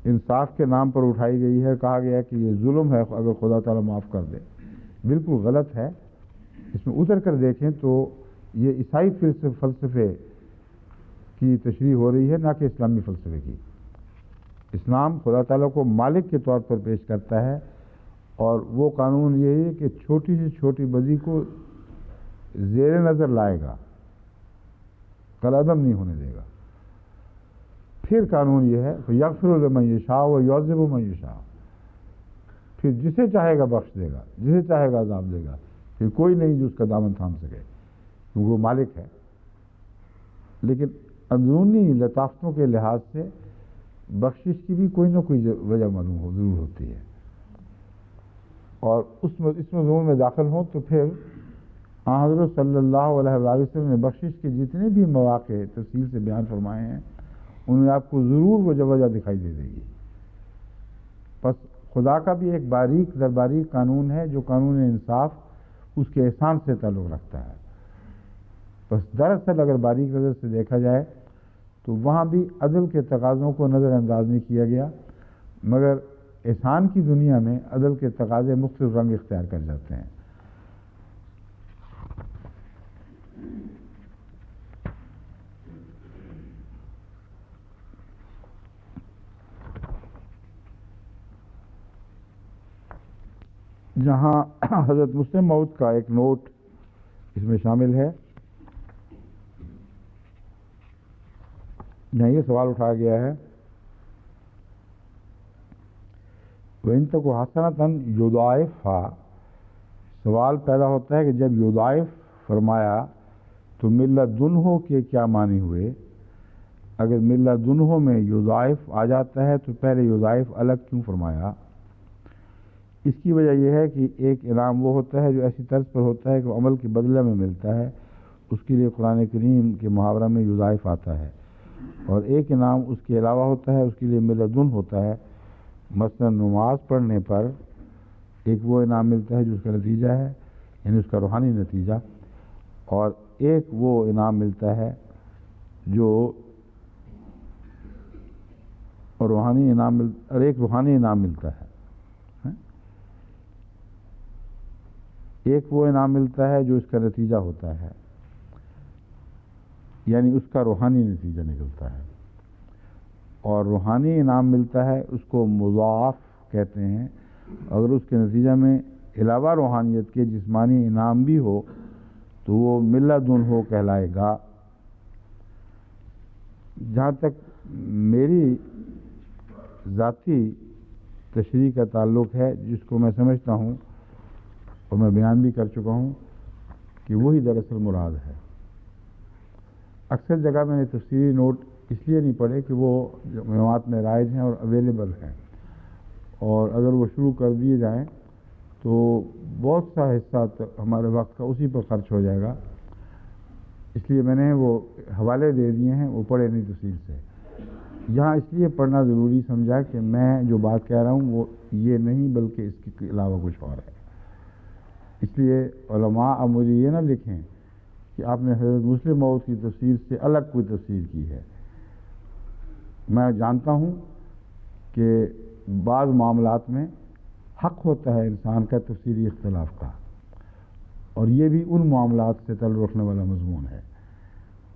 انصاف کے نام پر اٹھائی گئی ہے، کہا گیا ہے کہ یہ ظلم ہے اگر خدا تعالیٰ معاف کر دے، بالکل غلط ہے۔ اس میں اتر کر دیکھیں تو یہ عیسائی فلسفے کی تشریح ہو رہی ہے، نہ کہ اسلامی فلسفے کی۔ اسلام خدا تعالیٰ کو مالک کے طور پر پیش کرتا ہے، اور وہ قانون یہی ہے کہ چھوٹی سے چھوٹی بدی کو زیر نظر لائے گا، قلعدم نہیں ہونے دے گا۔ پھر قانون یہ ہے یغفر لمن یشاء و یعذب من یشاء، پھر جسے چاہے گا بخش دے گا، جسے چاہے گا عذاب دے گا، پھر کوئی نہیں جو اس کا دامن تھام سکے، کیونکہ وہ مالک ہے۔ لیکن اندرونی لطافتوں کے لحاظ سے بخشش کی بھی کوئی نہ کوئی وجہ معلوم ضرور ہوتی ہے، اور اس مضمون میں داخل ہوں تو پھر حضرت صلی اللہ علیہ وآلہ وسلم نے بخشش کے جتنے بھی مواقع تفصیل سے بیان فرمائے ہیں، ان میں آپ کو ضرور وجہ دکھائی دے گی۔ بس خدا کا بھی ایک باریک در باریک قانون ہے جو قانون انصاف اس کے احسان سے تعلق رکھتا ہے۔ بس دراصل اگر باریک نظر سے دیکھا جائے تو وہاں بھی عدل کے تقاضوں کو نظر انداز نہیں کیا گیا، مگر احسان کی دنیا میں عدل کے تقاضے مختلف رنگ اختیار کر جاتے ہیں۔ جہاں حضرت مسلم موعود کا ایک نوٹ اس میں شامل ہے، یہاں یہ سوال اٹھایا گیا ہے وَإِن تَكُ حَسَنَةً يُضَاعِفْهَا، سوال پیدا ہوتا ہے کہ جب یضاعف فرمایا تو ملت دنہو کے کیا معنی ہوئے؟ اگر ملت دنہو میں یضاعف آ جاتا ہے تو پہلے یضاعف الگ کیوں فرمایا؟ اس کی وجہ یہ ہے کہ ایک انعام وہ ہوتا ہے جو ایسی طرز پر ہوتا ہے کہ وہ عمل کے بدلے میں ملتا ہے، اس کے لیے قرآن کریم کے محاورہ میں یضاعف آتا ہے، اور ایک انعام اس کے علاوہ ہوتا ہے، اس کے لیے ملدن ہوتا ہے۔ مثلا نماز پڑھنے پر ایک وہ انعام ملتا ہے جو اس کا نتیجہ ہے، یعنی اس کا روحانی نتیجہ، اور ایک وہ انعام ملتا ہے جو اور ایک روحانی انعام ملتا ہے، ایک وہ انعام ملتا ہے جو اس کا نتیجہ ہوتا ہے، یعنی اس کا روحانی نتیجہ نکلتا ہے، اور روحانی انعام ملتا ہے اس کو مضاعف کہتے ہیں۔ اگر اس کے نتیجہ میں علاوہ روحانیت کے جسمانی انعام بھی ہو تو وہ ملدن ہو کہلائے گا۔ جہاں تک میری ذاتی تشریح کا تعلق ہے، جس کو میں سمجھتا ہوں اور میں بیان بھی کر چکا ہوں کہ وہی دراصل مراد ہے۔ اکثر جگہ میں نے تفصیلی نوٹ اس لیے نہیں پڑھے کہ وہ مواد میں رائج ہیں اور اویلیبل ہیں، اور اگر وہ شروع کر دیے جائیں تو بہت سا حصہ ہمارے وقت کا اسی پر خرچ ہو جائے گا، اس لیے میں نے وہ حوالے دے دیے ہیں، وہ پڑھے نہیں تفصیل سے۔ یہاں اس لیے پڑھنا ضروری سمجھا کہ میں جو بات کہہ رہا ہوں وہ یہ نہیں بلکہ اس کے علاوہ کچھ اور ہے۔ اس لیے علماء اب مجھے یہ نہ لکھیں کہ آپ نے حضرت مسلم موعود کی تفسیر سے الگ کوئی تفسیر کی ہے۔ میں جانتا ہوں کہ بعض معاملات میں حق ہوتا ہے انسان کا تفسیری اختلاف کا، اور یہ بھی ان معاملات سے تعلق رکھنے والا مضمون ہے۔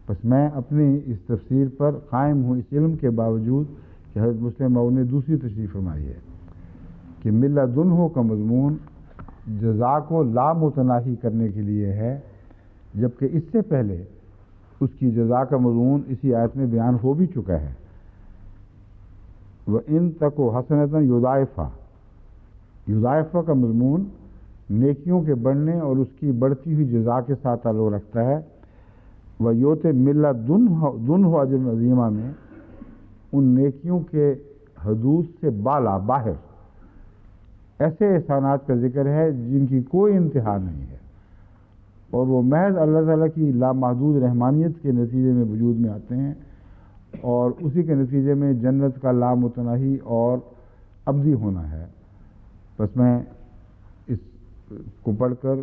بس میں اپنی اس تفسیر پر قائم ہوں، اس علم کے باوجود کہ حضرت مسلم موعود نے دوسری تشریح فرمائی ہے کہ ملدنہ کا مضمون جزا کو لا متناہی کرنے کے لیے ہے، جبکہ اس سے پہلے اس کی جزا کا مضمون اسی آیت میں بیان ہو بھی چکا ہے۔ وَإِن تَكُ حَسَنَةً يُضَاعِفْهَا، یضاعفہ کا مضمون نیکیوں کے بڑھنے اور اس کی بڑھتی ہوئی جزا کے ساتھ تعلق رکھتا ہے۔ وَيُؤْتِ مِلَّدُنْهُ اجر عظیمہ میں ان نیکیوں کے حدود سے باہر ایسے احسانات کا ذکر ہے جن کی کوئی انتہا نہیں ہے، اور وہ محض اللہ تعالیٰ کی لامحدود رحمانیت کے نتیجے میں وجود میں آتے ہیں، اور اسی کے نتیجے میں جنت کا لامتناہی اور ابدی ہونا ہے۔ بس میں اس کو پڑھ کر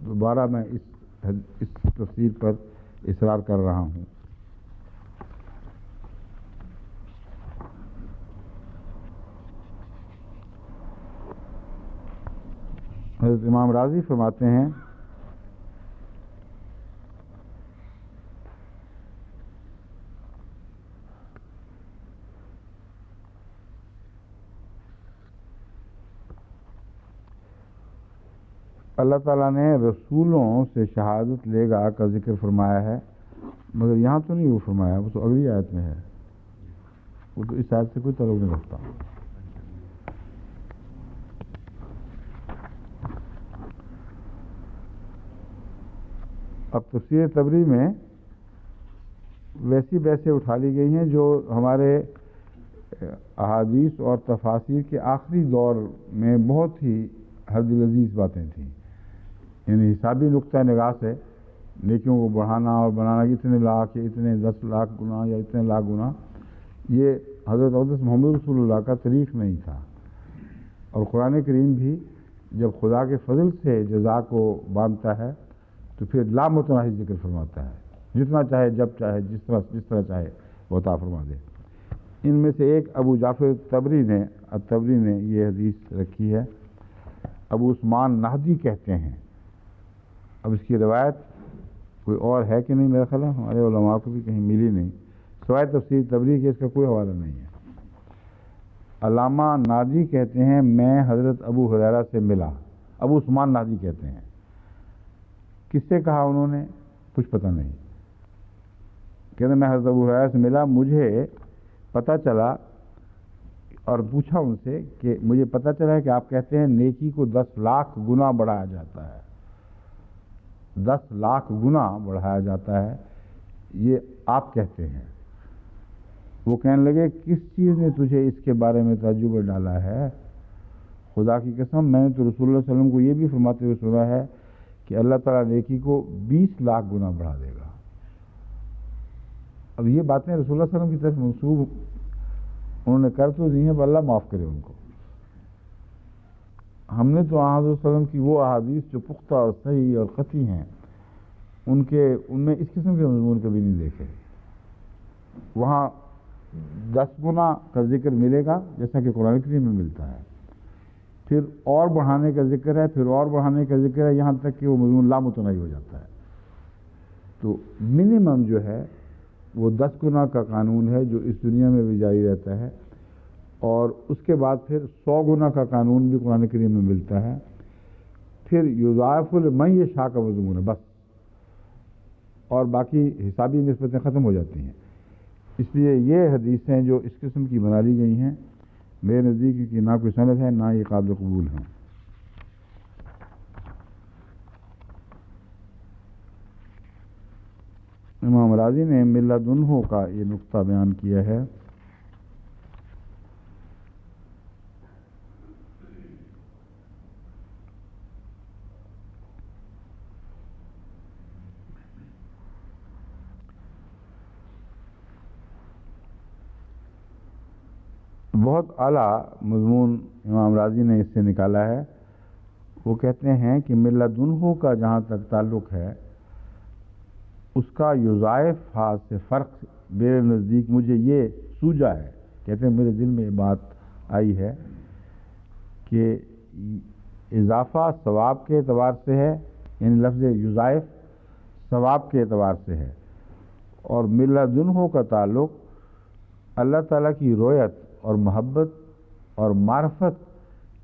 دوبارہ میں اس تفسیر پر اصرار کر رہا ہوں۔ حضرت امام راضی فرماتے ہیں اللہ تعالیٰ نے رسولوں سے شہادت لے گا کا ذکر فرمایا ہے، مگر یہاں تو نہیں وہ فرمایا، وہ تو اگلی آیت میں ہے، وہ تو اس آیت سے کوئی تعلق نہیں رکھتا۔ اب تفسیر تبری میں ویسی بحثیں اٹھا لی گئی ہیں جو ہمارے احادیث اور تفاسیر کے آخری دور میں بہت ہی حد العزیز باتیں تھیں، یعنی حسابی نقطہ نگاہ سے نیکیوں کو بڑھانا اور بنانا کہ اتنے لاکھ یا اتنے 10 لاکھ گنا یا اتنے لاکھ گنا، یہ حضرت اقدس محمد رسول اللہ کا طریق نہیں تھا۔ اور قرآن کریم بھی جب خدا کے فضل سے جزا کو باندھتا ہے تو پھر لامتناہی ذکر فرماتا ہے، جتنا چاہے جب چاہے جس طرح چاہے وہ عطا فرما دے۔ ان میں سے ایک ابو جعفر تبری نے یہ حدیث رکھی ہے، ابو عثمان نہدی کہتے ہیں۔ اب اس کی روایت کوئی اور ہے کہ نہیں، میرا خیال ہے ہمارے علماء کو بھی کہیں ملی نہیں، سوائے تفسیر تبری کے اس کا کوئی حوالہ نہیں ہے۔ علامہ نادی کہتے ہیں میں حضرت ابو ہریرہ سے ملا، ابو عثمان نادی کہتے ہیں۔ کس سے کہا انہوں نے؟ کچھ پتہ نہیں، کہتے ہیں میں حضرت ابو ہریرہ سے ملا، مجھے پتہ چلا اور پوچھا ان سے کہ مجھے پتہ چلا ہے کہ آپ کہتے ہیں نیکی کو 10 لاکھ گنا بڑھایا جاتا ہے، 10 لاکھ گنا بڑھایا جاتا ہے، یہ آپ کہتے ہیں۔ وہ کہنے لگے کس چیز نے تجھے اس کے بارے میں تعجب میں ڈالا ہے؟ خدا کی قسم میں نے تو رسول اللہ صلی اللہ علیہ وسلم کو یہ بھی فرماتے ہوئے سنا ہے کہ اللہ تعالیٰ نیکی کو 20 لاکھ گنا بڑھا دے گا۔ اب یہ باتیں رسول اللہ صلی اللہ علیہ وسلم کی طرف منسوب انہوں نے کر تو دی ہیں، اللہ معاف کرے ان کو۔ ہم نے تو حضرت صلی اللہ علیہ وسلم کی وہ احادیث جو پختہ اور صحیح اور قطعی ہیں ان میں اس قسم کے مضمون کبھی نہیں دیکھے۔ وہاں 10 گنا کا ذکر ملے گا جیسا کہ قرآن کریم میں ملتا ہے، پھر اور بڑھانے کا ذکر ہے، پھر اور بڑھانے کا ذکر ہے، یہاں تک کہ وہ مضمون لامتناہی ہو جاتا ہے۔ تو منیمم جو ہے وہ 10 گنا کا قانون ہے جو اس دنیا میں بھی جاری رہتا ہے، اور اس کے بعد پھر 100 گنا کا قانون بھی قرآن کریم میں ملتا ہے، پھر یضاعف لمن یشاء کا مضمون ہے بس، اور باقی حسابی نسبتیں ختم ہو جاتی ہیں۔ اس لیے یہ حدیثیں جو اس قسم کی بنا لی گئی ہیں میرے نزدیک کی نہ کوئی سند ہے نہ یہ قابل قبول ہیں۔ امام راضی نے ملت انہوں کا یہ نقطہ بیان کیا ہے۔ بہت اعلیٰ مضمون امام راضی نے اس سے نکالا ہے۔ وہ کہتے ہیں کہ ملت انہوں کا جہاں تک تعلق ہے اس کا یضاعف ہاتھ سے فرق میرے نزدیک مجھے یہ سوجا ہے، کہتے ہیں میرے دل میں یہ بات آئی ہے کہ اضافہ ثواب کے اعتبار سے ہے، یعنی لفظ یضاعف ثواب کے اعتبار سے ہے، اور ملت انہوں کا تعلق اللہ تعالیٰ کی رویت اور محبت اور معرفت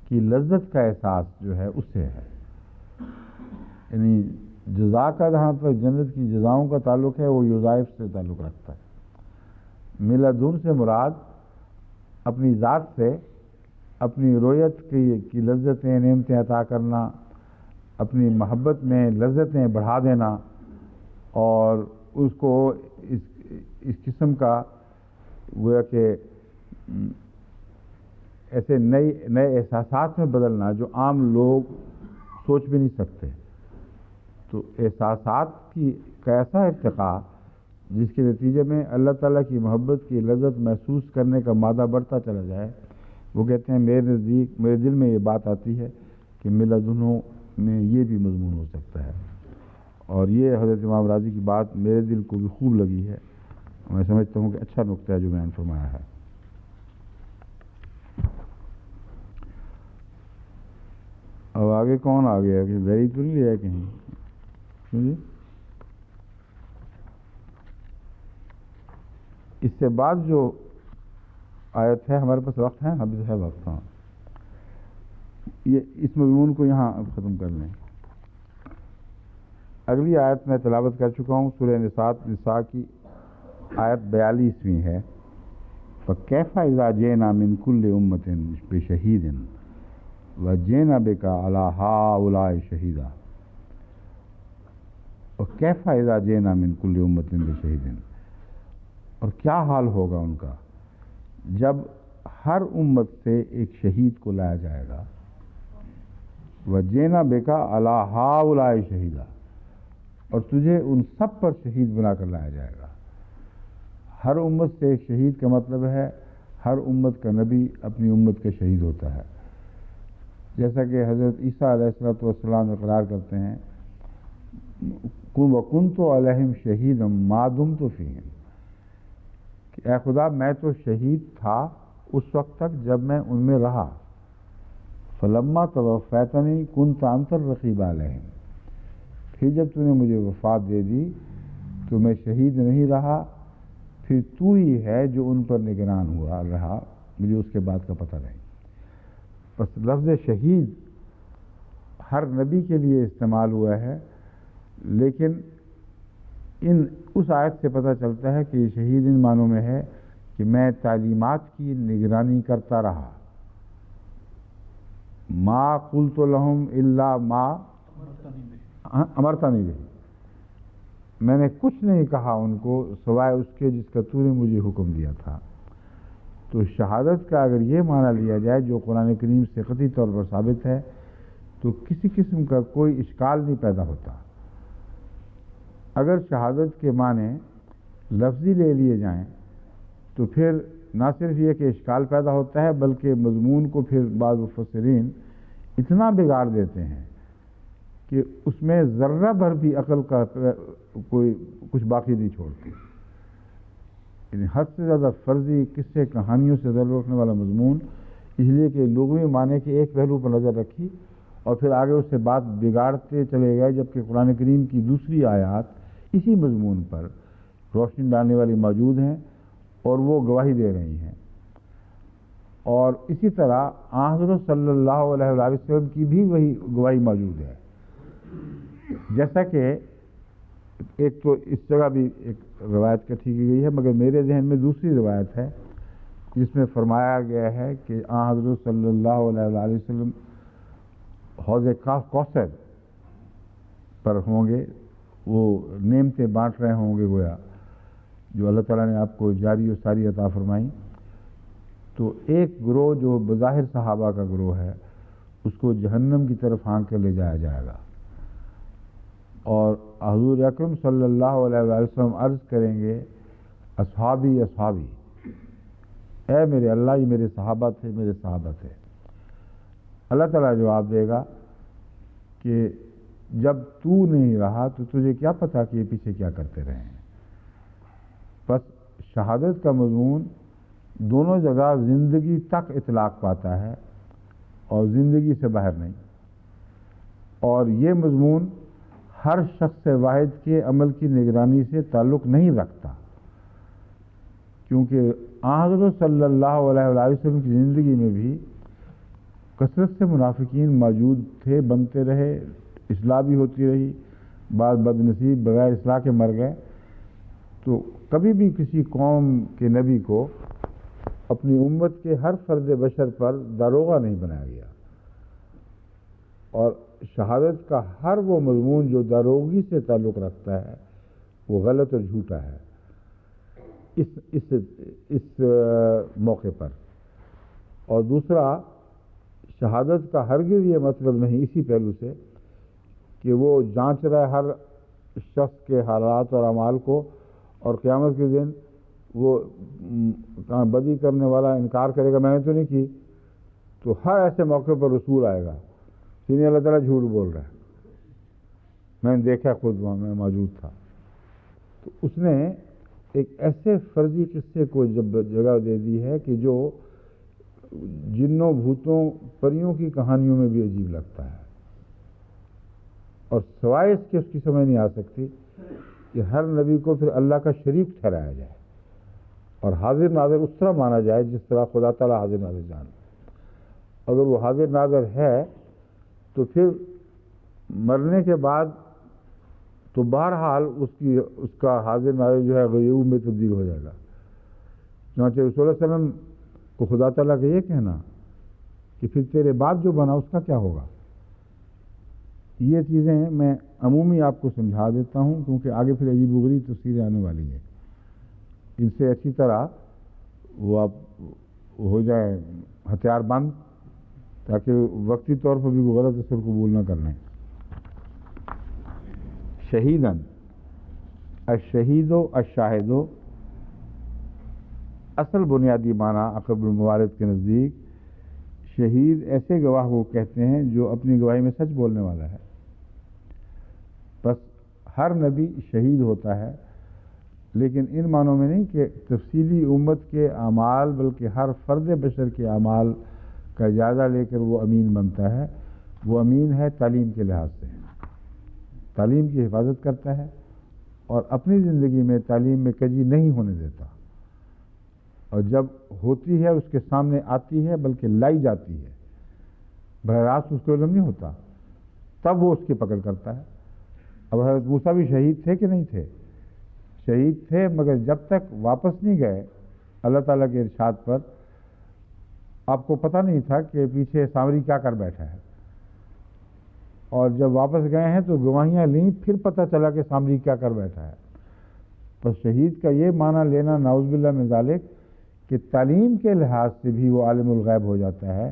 کی لذت کا احساس جو ہے اس سے ہے۔ یعنی جزا کا جہاں تک جنت کی جزاؤں کا تعلق ہے وہ یضاعف سے تعلق رکھتا ہے۔ ملدن سے مراد اپنی ذات سے اپنی رویت کی لذتیں نعمتیں عطا کرنا، اپنی محبت میں لذتیں بڑھا دینا، اور اس کو اس قسم کا گویا کہ ایسے نئے احساسات میں بدلنا جو عام لوگ سوچ بھی نہیں سکتے۔ تو احساسات کا ایسا ارتقاء جس کے نتیجے میں اللہ تعالیٰ کی محبت کی لذت محسوس کرنے کا مادہ بڑھتا چلا جائے، وہ کہتے ہیں میرے دل میں یہ بات آتی ہے کہ ملدنوں میں یہ بھی مضمون ہو سکتا ہے، اور یہ حضرت امام راضی کی بات میرے دل کو بھی خوب لگی ہے، میں سمجھتا ہوں کہ اچھا نقطہ ہے جو بیان فرمایا ہے۔ اب آگے کون آ گیا کہ ویری تو نہیں لیا کہیں؟ جی اس سے بعد جو آیت ہے، ہمارے پاس وقت ہے، ابھی تو ہے وقت، ہاں، یہ اس مضمون کو یہاں اب ختم کر لیں۔ اگلی آیت میں تلاوت کر چکا ہوں، سورہ نساء کی آیت 42ویں ہے۔ فَكَيْفَ إِذَا جِئْنَا مِنْ كُلِّ أُمَّةٍ بِشَهِيدٍ وَجِئْنَا بِكَ عَلَى هَؤُلَاءِ شَهِيدًا۔ وَكَيْفَ إِذَا جِئْنَا مِنْ كُلِّ أُمَّةٍ بِشَهِيدٍ، اور کیا حال ہوگا ان کا جب ہر امت سے ایک شہید کو لایا جائے گا۔ وَجِئْنَا بِكَ عَلَى هَؤُلَاءِ شَهِيدًا، اور تجھے ان سب پر شہید بنا کر لایا جائے گا۔ ہر امت سے ایک شہید کا مطلب ہے ہر امت کا نبی اپنی امت کا شہید ہوتا ہے، جیسا کہ حضرت عیسیٰ علیہ السلام اقرار کرتے ہیں وَكُنْتُ عَلَيْهِمْ شَهِيدًا مَا دُمْتُ فِيهِمْ، کہ اے خدا میں تو شہید تھا اس وقت تک جب میں ان میں رہا۔ فَلَمَّا تَوَفَّيْتَنِي كُنْتَ أَنْتَ الرَّقِيبَ عَلَيْهِمْ، پھر جب تو نے مجھے وفات دے دی تو میں شہید نہیں رہا، پھر تو ہی ہے جو ان پر نگران ہوا رہا، مجھے اس کے بعد کا پتہ نہیں۔ بس لفظ شہید ہر نبی کے لیے استعمال ہوا ہے، لیکن اس آیت سے پتہ چلتا ہے کہ یہ شہید ان معنوں میں ہے کہ میں تعلیمات کی نگرانی کرتا رہا۔ ما قلت لهم الا ما امرتنی بہ، میں نے کچھ نہیں کہا ان کو سوائے اس کے جس کا تو نے مجھے حکم دیا تھا۔ تو شہادت کا اگر یہ معنی لیا جائے جو قرآن کریم سے قطعی طور پر ثابت ہے تو کسی قسم کا کوئی اشکال نہیں پیدا ہوتا۔ اگر شہادت کے معنی لفظی لے لیے جائیں تو پھر نہ صرف یہ کہ اشکال پیدا ہوتا ہے بلکہ مضمون کو پھر بعض مفسرین اتنا بگاڑ دیتے ہیں کہ اس میں ذرہ بھر بھی عقل کا کوئی کچھ باقی نہیں چھوڑتے۔ یعنی حد سے زیادہ فرضی قصے کہانیوں سے تعلق رکھنے والا مضمون، اس لیے کہ لغوی معنی کے ایک پہلو پر نظر رکھی اور پھر آگے اس سے بات بگاڑتے چلے گئے، جبکہ قرآن کریم کی دوسری آیات اسی مضمون پر روشنی ڈالنے والی موجود ہیں اور وہ گواہی دے رہی ہیں۔ اور اسی طرح حضرت صلی اللہ علیہ وآلہ وسلم کی بھی وہی گواہی موجود ہے، جیسا کہ ایک تو اس جگہ بھی ایک روایت کٹھی کی گئی ہے، مگر میرے ذہن میں دوسری روایت ہے جس میں فرمایا گیا ہے کہ حضرت صلی اللہ علیہ وآلہ وسلم حوض کوثر پر ہوں گے، وہ نعمتیں بانٹ رہے ہوں گے گویا جو اللہ تعالیٰ نے آپ کو جاری و ساری عطا فرمائیں۔ تو ایک گروہ جو بظاہر صحابہ کا گروہ ہے اس کو جہنم کی طرف ہانک کر لے جایا جائے گا، اور حضور اکرم صلی اللہ علیہ وآلہ وسلم عرض کریں گے اصحابی اصحابی، اے میرے اللہ یہ میرے صحابہ تھے، میرے صحابہ تھے۔ اللہ تعالیٰ جواب دے گا کہ جب تو نہیں رہا تو تجھے کیا پتا کہ یہ پیچھے کیا کرتے رہے ہیں۔ بس شہادت کا مضمون دونوں جگہ زندگی تک اطلاق پاتا ہے اور زندگی سے باہر نہیں، اور یہ مضمون ہر شخص واحد کے عمل کی نگرانی سے تعلق نہیں رکھتا، کیونکہ حضرت صلی اللہ علیہ وآلہ وسلم کی زندگی میں بھی کثرت سے منافقین موجود تھے، بنتے رہے، اصلاح بھی ہوتی رہی، بعض بد نصیب بغیر اصلاح کے مر گئے۔ تو کبھی بھی کسی قوم کے نبی کو اپنی امت کے ہر فرد بشر پر داروغہ نہیں بنایا گیا، اور شہادت کا ہر وہ مضمون جو داروغی سے تعلق رکھتا ہے وہ غلط اور جھوٹا ہے اس موقع پر۔ اور دوسرا، شہادت کا ہرگز یہ مطلب نہیں اسی پہلو سے کہ وہ جانچ رہا ہے ہر شخص کے حالات اور اعمال کو، اور قیامت کے دن وہ بدی کرنے والا انکار کرے گا میں نے تو نہیں کی، تو ہر ایسے موقع پر رسول آئے گا کہ اللہ تعالیٰ جھوٹ بول رہا ہے، میں نے دیکھا خود وہاں میں موجود تھا۔ تو اس نے ایک ایسے فرضی قصے کو جب جگہ دے دی ہے کہ جو جنوں بھوتوں پریوں کی کہانیوں میں بھی عجیب لگتا ہے، اور سوائے اس کے اس کی سمجھ نہیں آ سکتی کہ ہر نبی کو پھر اللہ کا شریک ٹھہرایا جائے اور حاضر ناظر اس طرح مانا جائے جس طرح خدا تعالیٰ حاضر ناظر جان۔ اگر وہ حاضر ناظر ہے تو پھر مرنے کے بعد تو بہرحال اس کا حاضر ناظر جو ہے غیوب میں تبدیل ہو جائے گا. چنانچہ رسول اللہ علیہ وسلم کو خدا تعالیٰ کا یہ کہنا کہ پھر تیرے بعد جو بنا اس کا کیا ہوگا، یہ چیزیں میں عمومی آپ کو سمجھا دیتا ہوں، کیونکہ آگے پھر عجیب و غریب تفسیریں آنے والی ہیں. ان سے اچھی طرح وہ آپ ہو جائیں ہتھیار بند، تاکہ وقتی طور پر بھی وہ غلط اثر قبول نہ کر لیں. شہیدن، الشہید و الشاہد، اصل بنیادی معنی عقب الموارد کے نزدیک شہید ایسے گواہ کو کہتے ہیں جو اپنی گواہی میں سچ بولنے والا ہے. بس ہر نبی شہید ہوتا ہے، لیکن ان معنوں میں نہیں کہ تفصیلی امت کے اعمال، بلکہ ہر فرد بشر کے اعمال کا جائزہ لے کر وہ امین بنتا ہے. وہ امین ہے تعلیم کے لحاظ سے، تعلیم کی حفاظت کرتا ہے اور اپنی زندگی میں تعلیم میں کجی نہیں ہونے دیتا، اور جب ہوتی ہے اس کے سامنے آتی ہے بلکہ لائی جاتی ہے، براہ راست اس کو علم نہیں ہوتا، تب وہ اس کی پکڑ کرتا ہے. اب حضرت موسیٰ بھی شہید تھے کہ نہیں تھے؟ شہید تھے، مگر جب تک واپس نہیں گئے اللہ تعالیٰ کے ارشاد پر، آپ کو پتہ نہیں تھا کہ پیچھے سامری کیا کر بیٹھا ہے. اور جب واپس گئے ہیں تو گواہیاں لیں، پھر پتہ چلا کہ سامری کیا کر بیٹھا ہے. بس شہید کا یہ معنی لینا نعوذ باللہ من ذالک کہ تعلیم کے لحاظ سے بھی وہ عالم الغیب ہو جاتا ہے،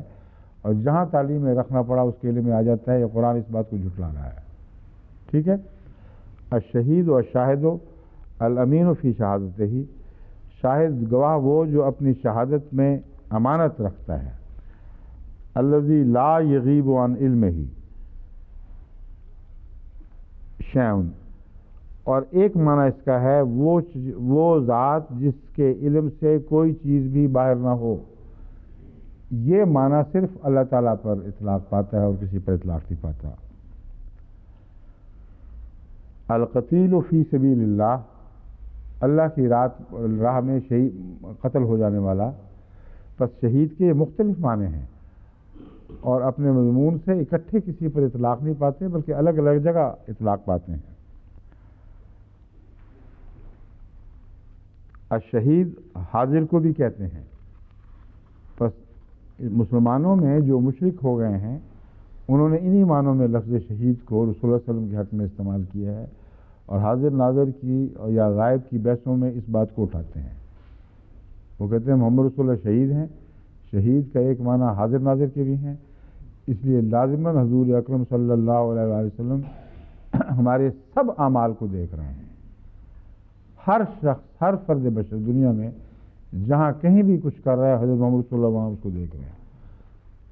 اور جہاں تعلیم میں رکھنا پڑا اس کے علم میں آ جاتا ہے. یہ قرآن اس بات کو جھٹلا رہا ہے. ٹھیک ہے. الشہید و الشاہد الامین فی شہادتہ ہی، شاہد گواہ وہ جو اپنی شہادت میں امانت رکھتا ہے. الذی لا یغیب عن علمہ شیء، اور ایک معنی اس کا ہے وہ ذات جس کے علم سے کوئی چیز بھی باہر نہ ہو. یہ معنی صرف اللہ تعالیٰ پر اطلاق پاتا ہے اور کسی پر اطلاق نہیں پاتا. القتیل فی سبیل اللہ، اللہ کی راہ میں شہید قتل ہو جانے والا. پس شہید کے مختلف معنی ہیں اور اپنے مضمون سے اکٹھے کسی پر اطلاق نہیں پاتے، بلکہ الگ الگ جگہ اطلاق پاتے ہیں. الشہید حاضر کو بھی کہتے ہیں. پس مسلمانوں میں جو مشرک ہو گئے ہیں انہوں نے انہی معنوں میں لفظ شہید کو رسول اللہ صلی اللہ علیہ وسلم کے حق میں استعمال کیا ہے، اور حاضر ناظر کی یا غائب کی بحثوں میں اس بات کو اٹھاتے ہیں. وہ کہتے ہیں محمد رسول اللہ شہید ہیں. شہید کا ایک معنی حاضر ناظر کے بھی ہیں، اس لیے لازماً حضور اکرم صلی اللہ علیہ وآلہ وسلم ہمارے سب اعمال کو دیکھ رہے ہیں. ہر شخص، ہر فرد بشر دنیا میں جہاں کہیں بھی کچھ کر رہا ہے، حضرت محمد صلی اللہ علیہ وسلم اس کو دیکھ رہے ہیں.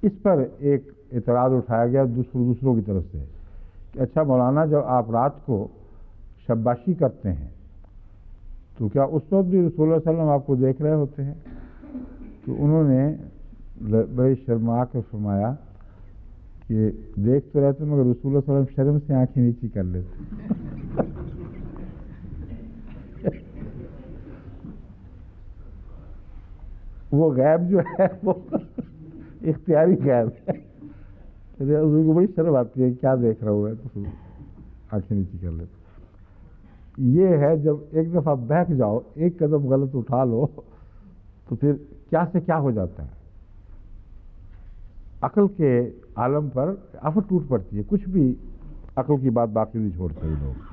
اس پر ایک اعتراض اٹھایا گیا دوسروں کی طرف سے کہ اچھا مولانا، جب آپ رات کو شباشی کرتے ہیں تو کیا اس وقت بھی رسول اللہ صلی اللہ علیہ وسلم آپ کو دیکھ رہے ہوتے ہیں؟ تو انہوں نے بڑے شرما کے فرمایا کہ دیکھ تو رہتے مگر رسول اللہ صلی اللہ علیہ وسلم شرم سے آنکھیں نیچی کر لیتے. وہ غیب جو ہے وہ اختیاری غیب ہے. حضور کو بڑی شرم آتی ہے کیا دیکھ رہا ہوا ہے، تو آنکھیں نیچی کر لیتے. یہ ہے جب ایک دفعہ بہک جاؤ، ایک قدم غلط اٹھا لو تو پھر کیا سے کیا ہو جاتا ہے. عقل کے عالم پر آفت ٹوٹ پڑتی ہے، کچھ بھی عقل کی بات باقی نہیں چھوڑتے یہ لوگ.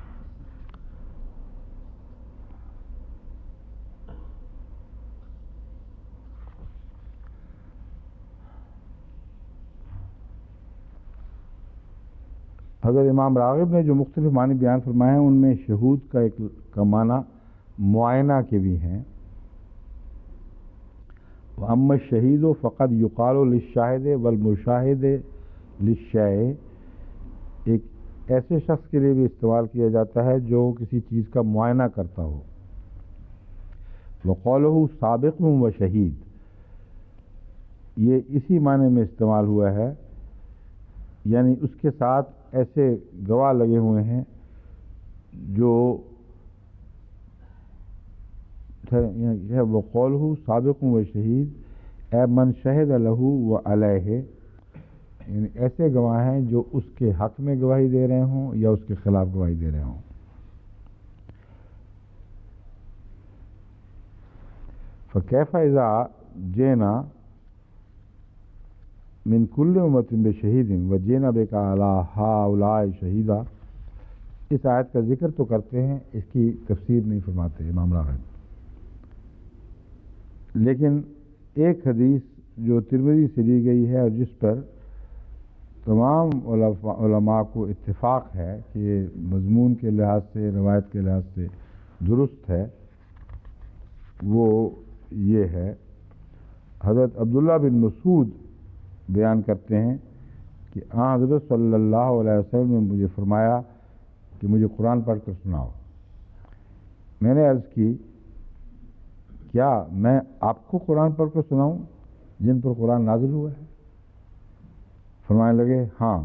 حضرت امام راغب نے جو مختلف معنی بیان فرمائے ہیں ان میں شہود کا معنی معائنہ کے بھی ہیں. وَأَمَّا الشَّهِيدُ فَقَدْ يُقَالُ لِلشَّاهِدِ وَالْمُشَاهِدِ لِلشَّيْءِ، ایک ایسے شخص کے لیے بھی استعمال کیا جاتا ہے جو کسی چیز کا معائنہ کرتا ہو. وَقَالُهُ سَابِقٌ وَشَهِيدٌ، یہ اسی معنی میں استعمال ہوا ہے، یعنی اس کے ساتھ ایسے گواہ لگے ہوئے ہیں جو وَقَالُهُ سَابِقٌ وَشَهِيدٌ اے من شہد لہ وعلیہ، یعنی ایسے گواہ ہیں جو اس کے حق میں گواہی دے رہے ہوں یا اس کے خلاف گواہی دے رہے ہوں. فکیف اذا جینا من کل امت بشہید وجینا بک علی ہؤلاء شہیدا. اس آیت کا ذکر تو کرتے ہیں، اس کی تفسیر نہیں فرماتے امام راغب. لیکن ایک حدیث جو ترمذی سے لی گئی ہے اور جس پر تمام علماء کو اتفاق ہے کہ یہ مضمون کے لحاظ سے، روایت کے لحاظ سے درست ہے، وہ یہ ہے. حضرت عبداللہ بن مسعود بیان کرتے ہیں کہ حضرت صلی اللہ علیہ وسلم نے مجھے فرمایا کہ مجھے قرآن پڑھ کر سناؤ. میں نے عرض کی کیا میں آپ کو قرآن پڑھ کر سناؤں جن پر قرآن نازل ہوا ہے؟ فرمانے لگے ہاں،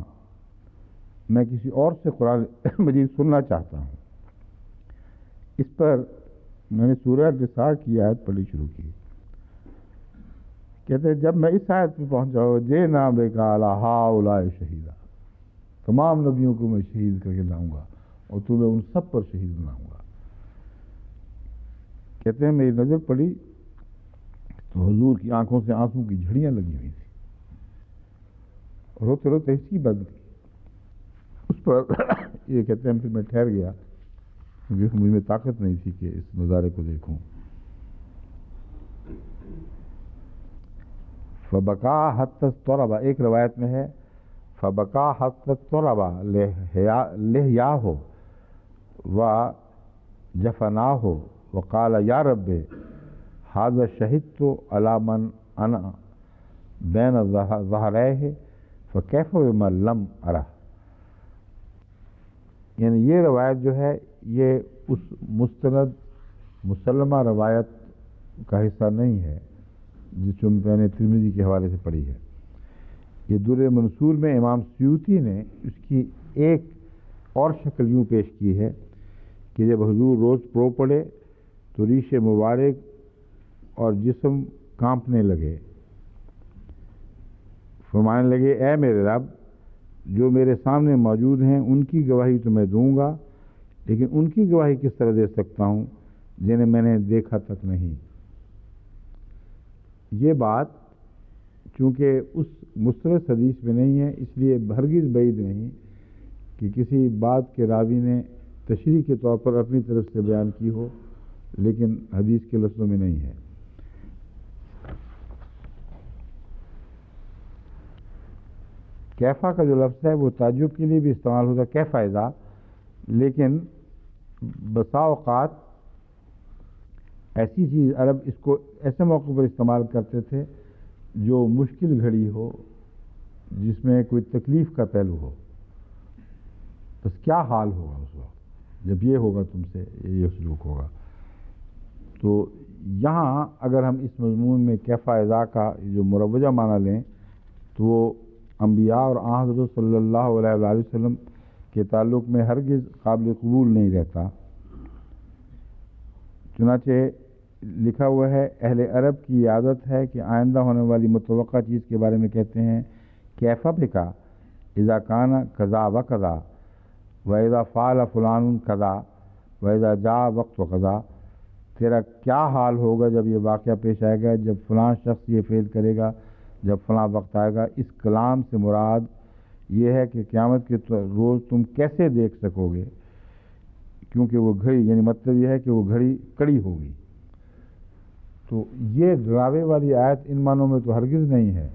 میں کسی اور سے قرآن مجید سننا چاہتا ہوں. اس پر میں نے سورہ النساء کی آیت پڑھی شروع کی. کہتے ہیں جب میں اس آیت پہ پہنچا جینا بک علی ہؤلاء شہیدا، تمام نبیوں کو میں شہید کر کے لاؤں گا اور تمہیں ان سب پر شہید بناؤں گا. کہتے ہیں میری نظر پڑی تو حضور کی آنکھوں سے آنسوں کی جھڑیاں لگی ہوئی تھیں، روتے روتے ہنسی بند کی. اس پر یہ کہتے ہیں پھر میں ٹھہر گیا کیونکہ مجھ میں طاقت نہیں تھی کہ اس نظارے کو دیکھوں. فبکا حتی اضطرب، ایک روایت میں ہے فبکا حتی اضطرب لحیاہ و جفناہ وقال یا رب ھذا شہدت علی من انا بین ظہریہ فکیف بمن لم ارہ. یعنی یہ روایت جو ہے یہ اس مستند مسلمہ روایت کا حصہ نہیں ہے جس کو میں نے ترمذی کے حوالے سے پڑھی ہے. یہ در منصور میں امام سیوطی نے اس کی ایک اور شکل یوں پیش کی ہے کہ جب حضور روز پرو پڑے تو ریش مبارک اور جسم کانپنے لگے. فرمانے لگے اے میرے رب، جو میرے سامنے موجود ہیں ان کی گواہی تو میں دوں گا، لیکن ان کی گواہی کس طرح دے سکتا ہوں جنہیں میں نے دیکھا تک نہیں. یہ بات چونکہ اس مستند حدیث میں نہیں ہے، اس لیے ہرگز بعید نہیں کہ کسی بات کے راوی نے تشریح کے طور پر اپنی طرف سے بیان کی ہو، لیکن حدیث کے لفظوں میں نہیں ہے. کیفا کا جو لفظ ہے وہ تعجب کے لیے بھی استعمال ہوتا ہے، کیفا اذا، لیکن بسا اوقات ایسی چیز عرب اس کو ایسے موقع پر استعمال کرتے تھے جو مشکل گھڑی ہو، جس میں کوئی تکلیف کا پہلو ہو. بس کیا حال ہوگا اس وقت جب یہ ہوگا تم سے، یہ سلوک ہوگا. تو یہاں اگر ہم اس مضمون میں کیفا اذا کا جو مروجہ معنی لیں تو وہ انبیاء اور حضرت صلی اللہ علیہ وآلہ وسلم کے تعلق میں ہرگز قابل قبول نہیں رہتا. چنانچہ لکھا ہوا ہے اہل عرب کی عادت ہے کہ آئندہ ہونے والی متوقع چیز کے بارے میں کہتے ہیں کیفا بکا اذا کان کذا و کذا و اذا فعل فلان کذا و اذا جاء وقت و کذا. تیرا کیا حال ہوگا جب یہ واقعہ پیش آئے گا، جب فلاں شخص یہ فعل کرے گا، جب فلاں وقت آئے گا. اس کلام سے مراد یہ ہے کہ قیامت کے روز تم کیسے دیکھ سکو گے، کیونکہ وہ گھڑی، یعنی مطلب یہ ہے کہ وہ گھڑی کڑی ہوگی. تو یہ ڈراوے والی آیت ان معنوں میں تو ہرگز نہیں ہے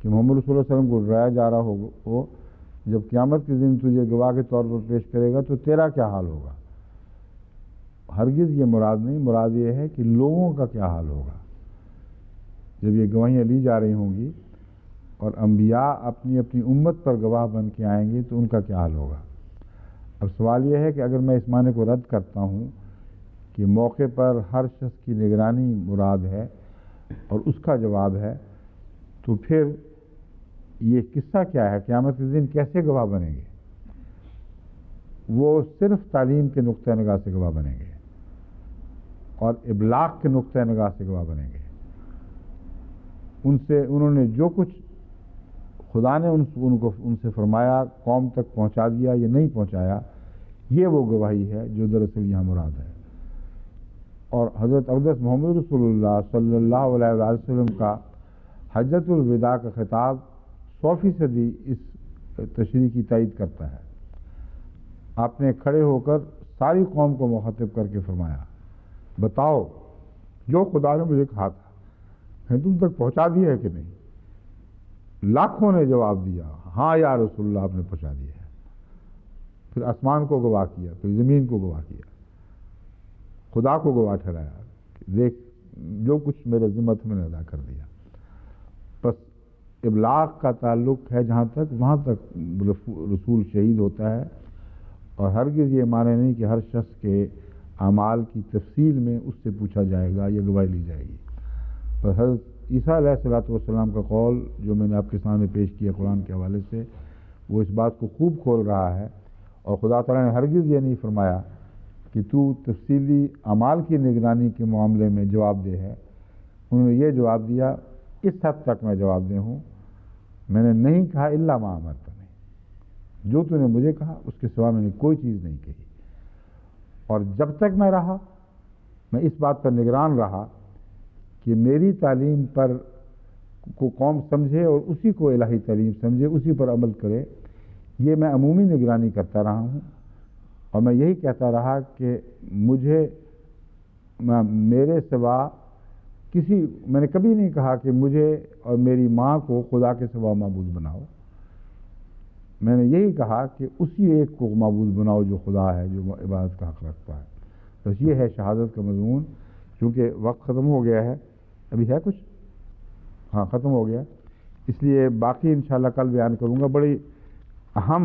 کہ محمد صلی اللہ علیہ وسلم کو ڈرایا جا رہا ہو جب قیامت کے دن تجھے گواہ کے طور پر پیش کرے گا تو تیرا کیا حال ہوگا. ہرگز یہ مراد نہیں، مراد یہ ہے کہ لوگوں کا کیا حال ہوگا جب یہ گواہیاں لی جا رہی ہوں گی اور انبیاء اپنی اپنی امت پر گواہ بن کے آئیں گے تو ان کا کیا حال ہوگا. اب سوال یہ ہے کہ اگر میں اس معنی کو رد کرتا ہوں کہ موقع پر ہر شخص کی نگرانی مراد ہے اور اس کا جواب ہے، تو پھر یہ قصہ کیا ہے، قیامت کے دن کیسے گواہ بنیں گے؟ وہ صرف تعلیم کے نقطۂ نگاہ سے گواہ بنیں گے اور ابلاغ کے نقطۂ نگاہ سے گواہ بنیں گے. انہوں نے جو کچھ خدا نے ان سے فرمایا قوم تک پہنچا دیا یا نہیں پہنچایا، یہ وہ گواہی ہے جو دراصل یہاں مراد ہے. اور حضرت اقدس محمد رسول اللہ صلی اللہ علیہ وآلہ وسلم کا حجۃ الوداع کا خطاب 100% اس تشریح کی تائید کرتا ہے۔ آپ نے کھڑے ہو کر ساری قوم کو مخاطب کر کے فرمایا، بتاؤ جو خدا نے مجھے کہا تھا میں تم تک پہنچا دیا ہے کہ نہیں؟ لاکھوں نے جواب دیا، ہاں یا رسول اللہ آپ نے پہنچا دیا ہے۔ پھر آسمان کو گواہ کیا، پھر زمین کو گواہ کیا، خدا کو گواہ ٹھہرایا کہ دیکھ جو کچھ میرے ذمہ تھا میں نے ادا کر دیا۔ بس ابلاغ کا تعلق ہے جہاں تک، وہاں تک رسول شہید ہوتا ہے، اور ہرگز یہ معنی نہیں کہ ہر شخص کے اعمال کی تفصیل میں اس سے پوچھا جائے گا یا گواہی لی جائے گی۔ پر حضرت عیسیٰ علیہ الصلوۃ والسلام کا قول جو میں نے آپ کے سامنے پیش کیا قرآن کے حوالے سے، وہ اس بات کو خوب کھول رہا ہے، اور خدا تعالیٰ نے ہرگز یہ نہیں فرمایا کہ تو تفصیلی اعمال کی نگرانی کے معاملے میں جواب دہ ہے۔ انہوں نے یہ جواب دیا، اس حد تک میں جواب دہ ہوں، میں نے نہیں کہا الا ما امرتنی، جو تو نے مجھے کہا اس کے سوا میں نے کوئی چیز نہیں کہی۔ اور جب تک میں رہا میں اس بات پر نگران رہا کہ میری تعلیم پر کو قوم سمجھے اور اسی کو الہی تعلیم سمجھے، اسی پر عمل کرے، یہ میں عمومی نگرانی کرتا رہا ہوں۔ اور میں یہی کہتا رہا کہ میرے سوا میں نے کبھی نہیں کہا کہ مجھے اور میری ماں کو خدا کے سوا معبود بناؤ، میں نے یہی کہا کہ اسی ایک کو معبود بناؤ جو خدا ہے، جو عبادت کا حق رکھتا ہے۔ بس یہ ہے شہادت کا مضمون۔ چونکہ وقت ختم ہو گیا ہے، ابھی ہے کچھ؟ ہاں ختم ہو گیا، اس لیے باقی انشاءاللہ کل بیان کروں گا۔ بڑی اہم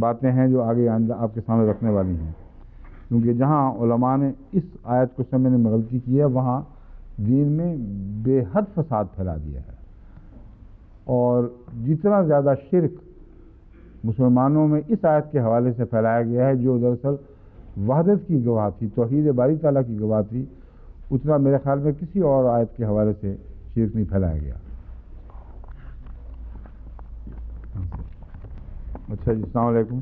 باتیں ہیں جو آگے آپ کے سامنے رکھنے والی ہیں، کیونکہ جہاں علماء نے اس آیت کو سمجھنے میں غلطی کی ہے وہاں دین میں بے حد فساد پھیلا دیا ہے، اور جتنا زیادہ شرک مسلمانوں میں اس آیت کے حوالے سے پھیلایا گیا ہے جو دراصل وحدت کی گواہ تھی، توحید باری تعالیٰ کی گواہ تھی، اتنا میرے خیال میں کسی اور آیت کے حوالے سے شرک نہیں پھیلایا گیا۔ اچھا جی، السلام علیکم۔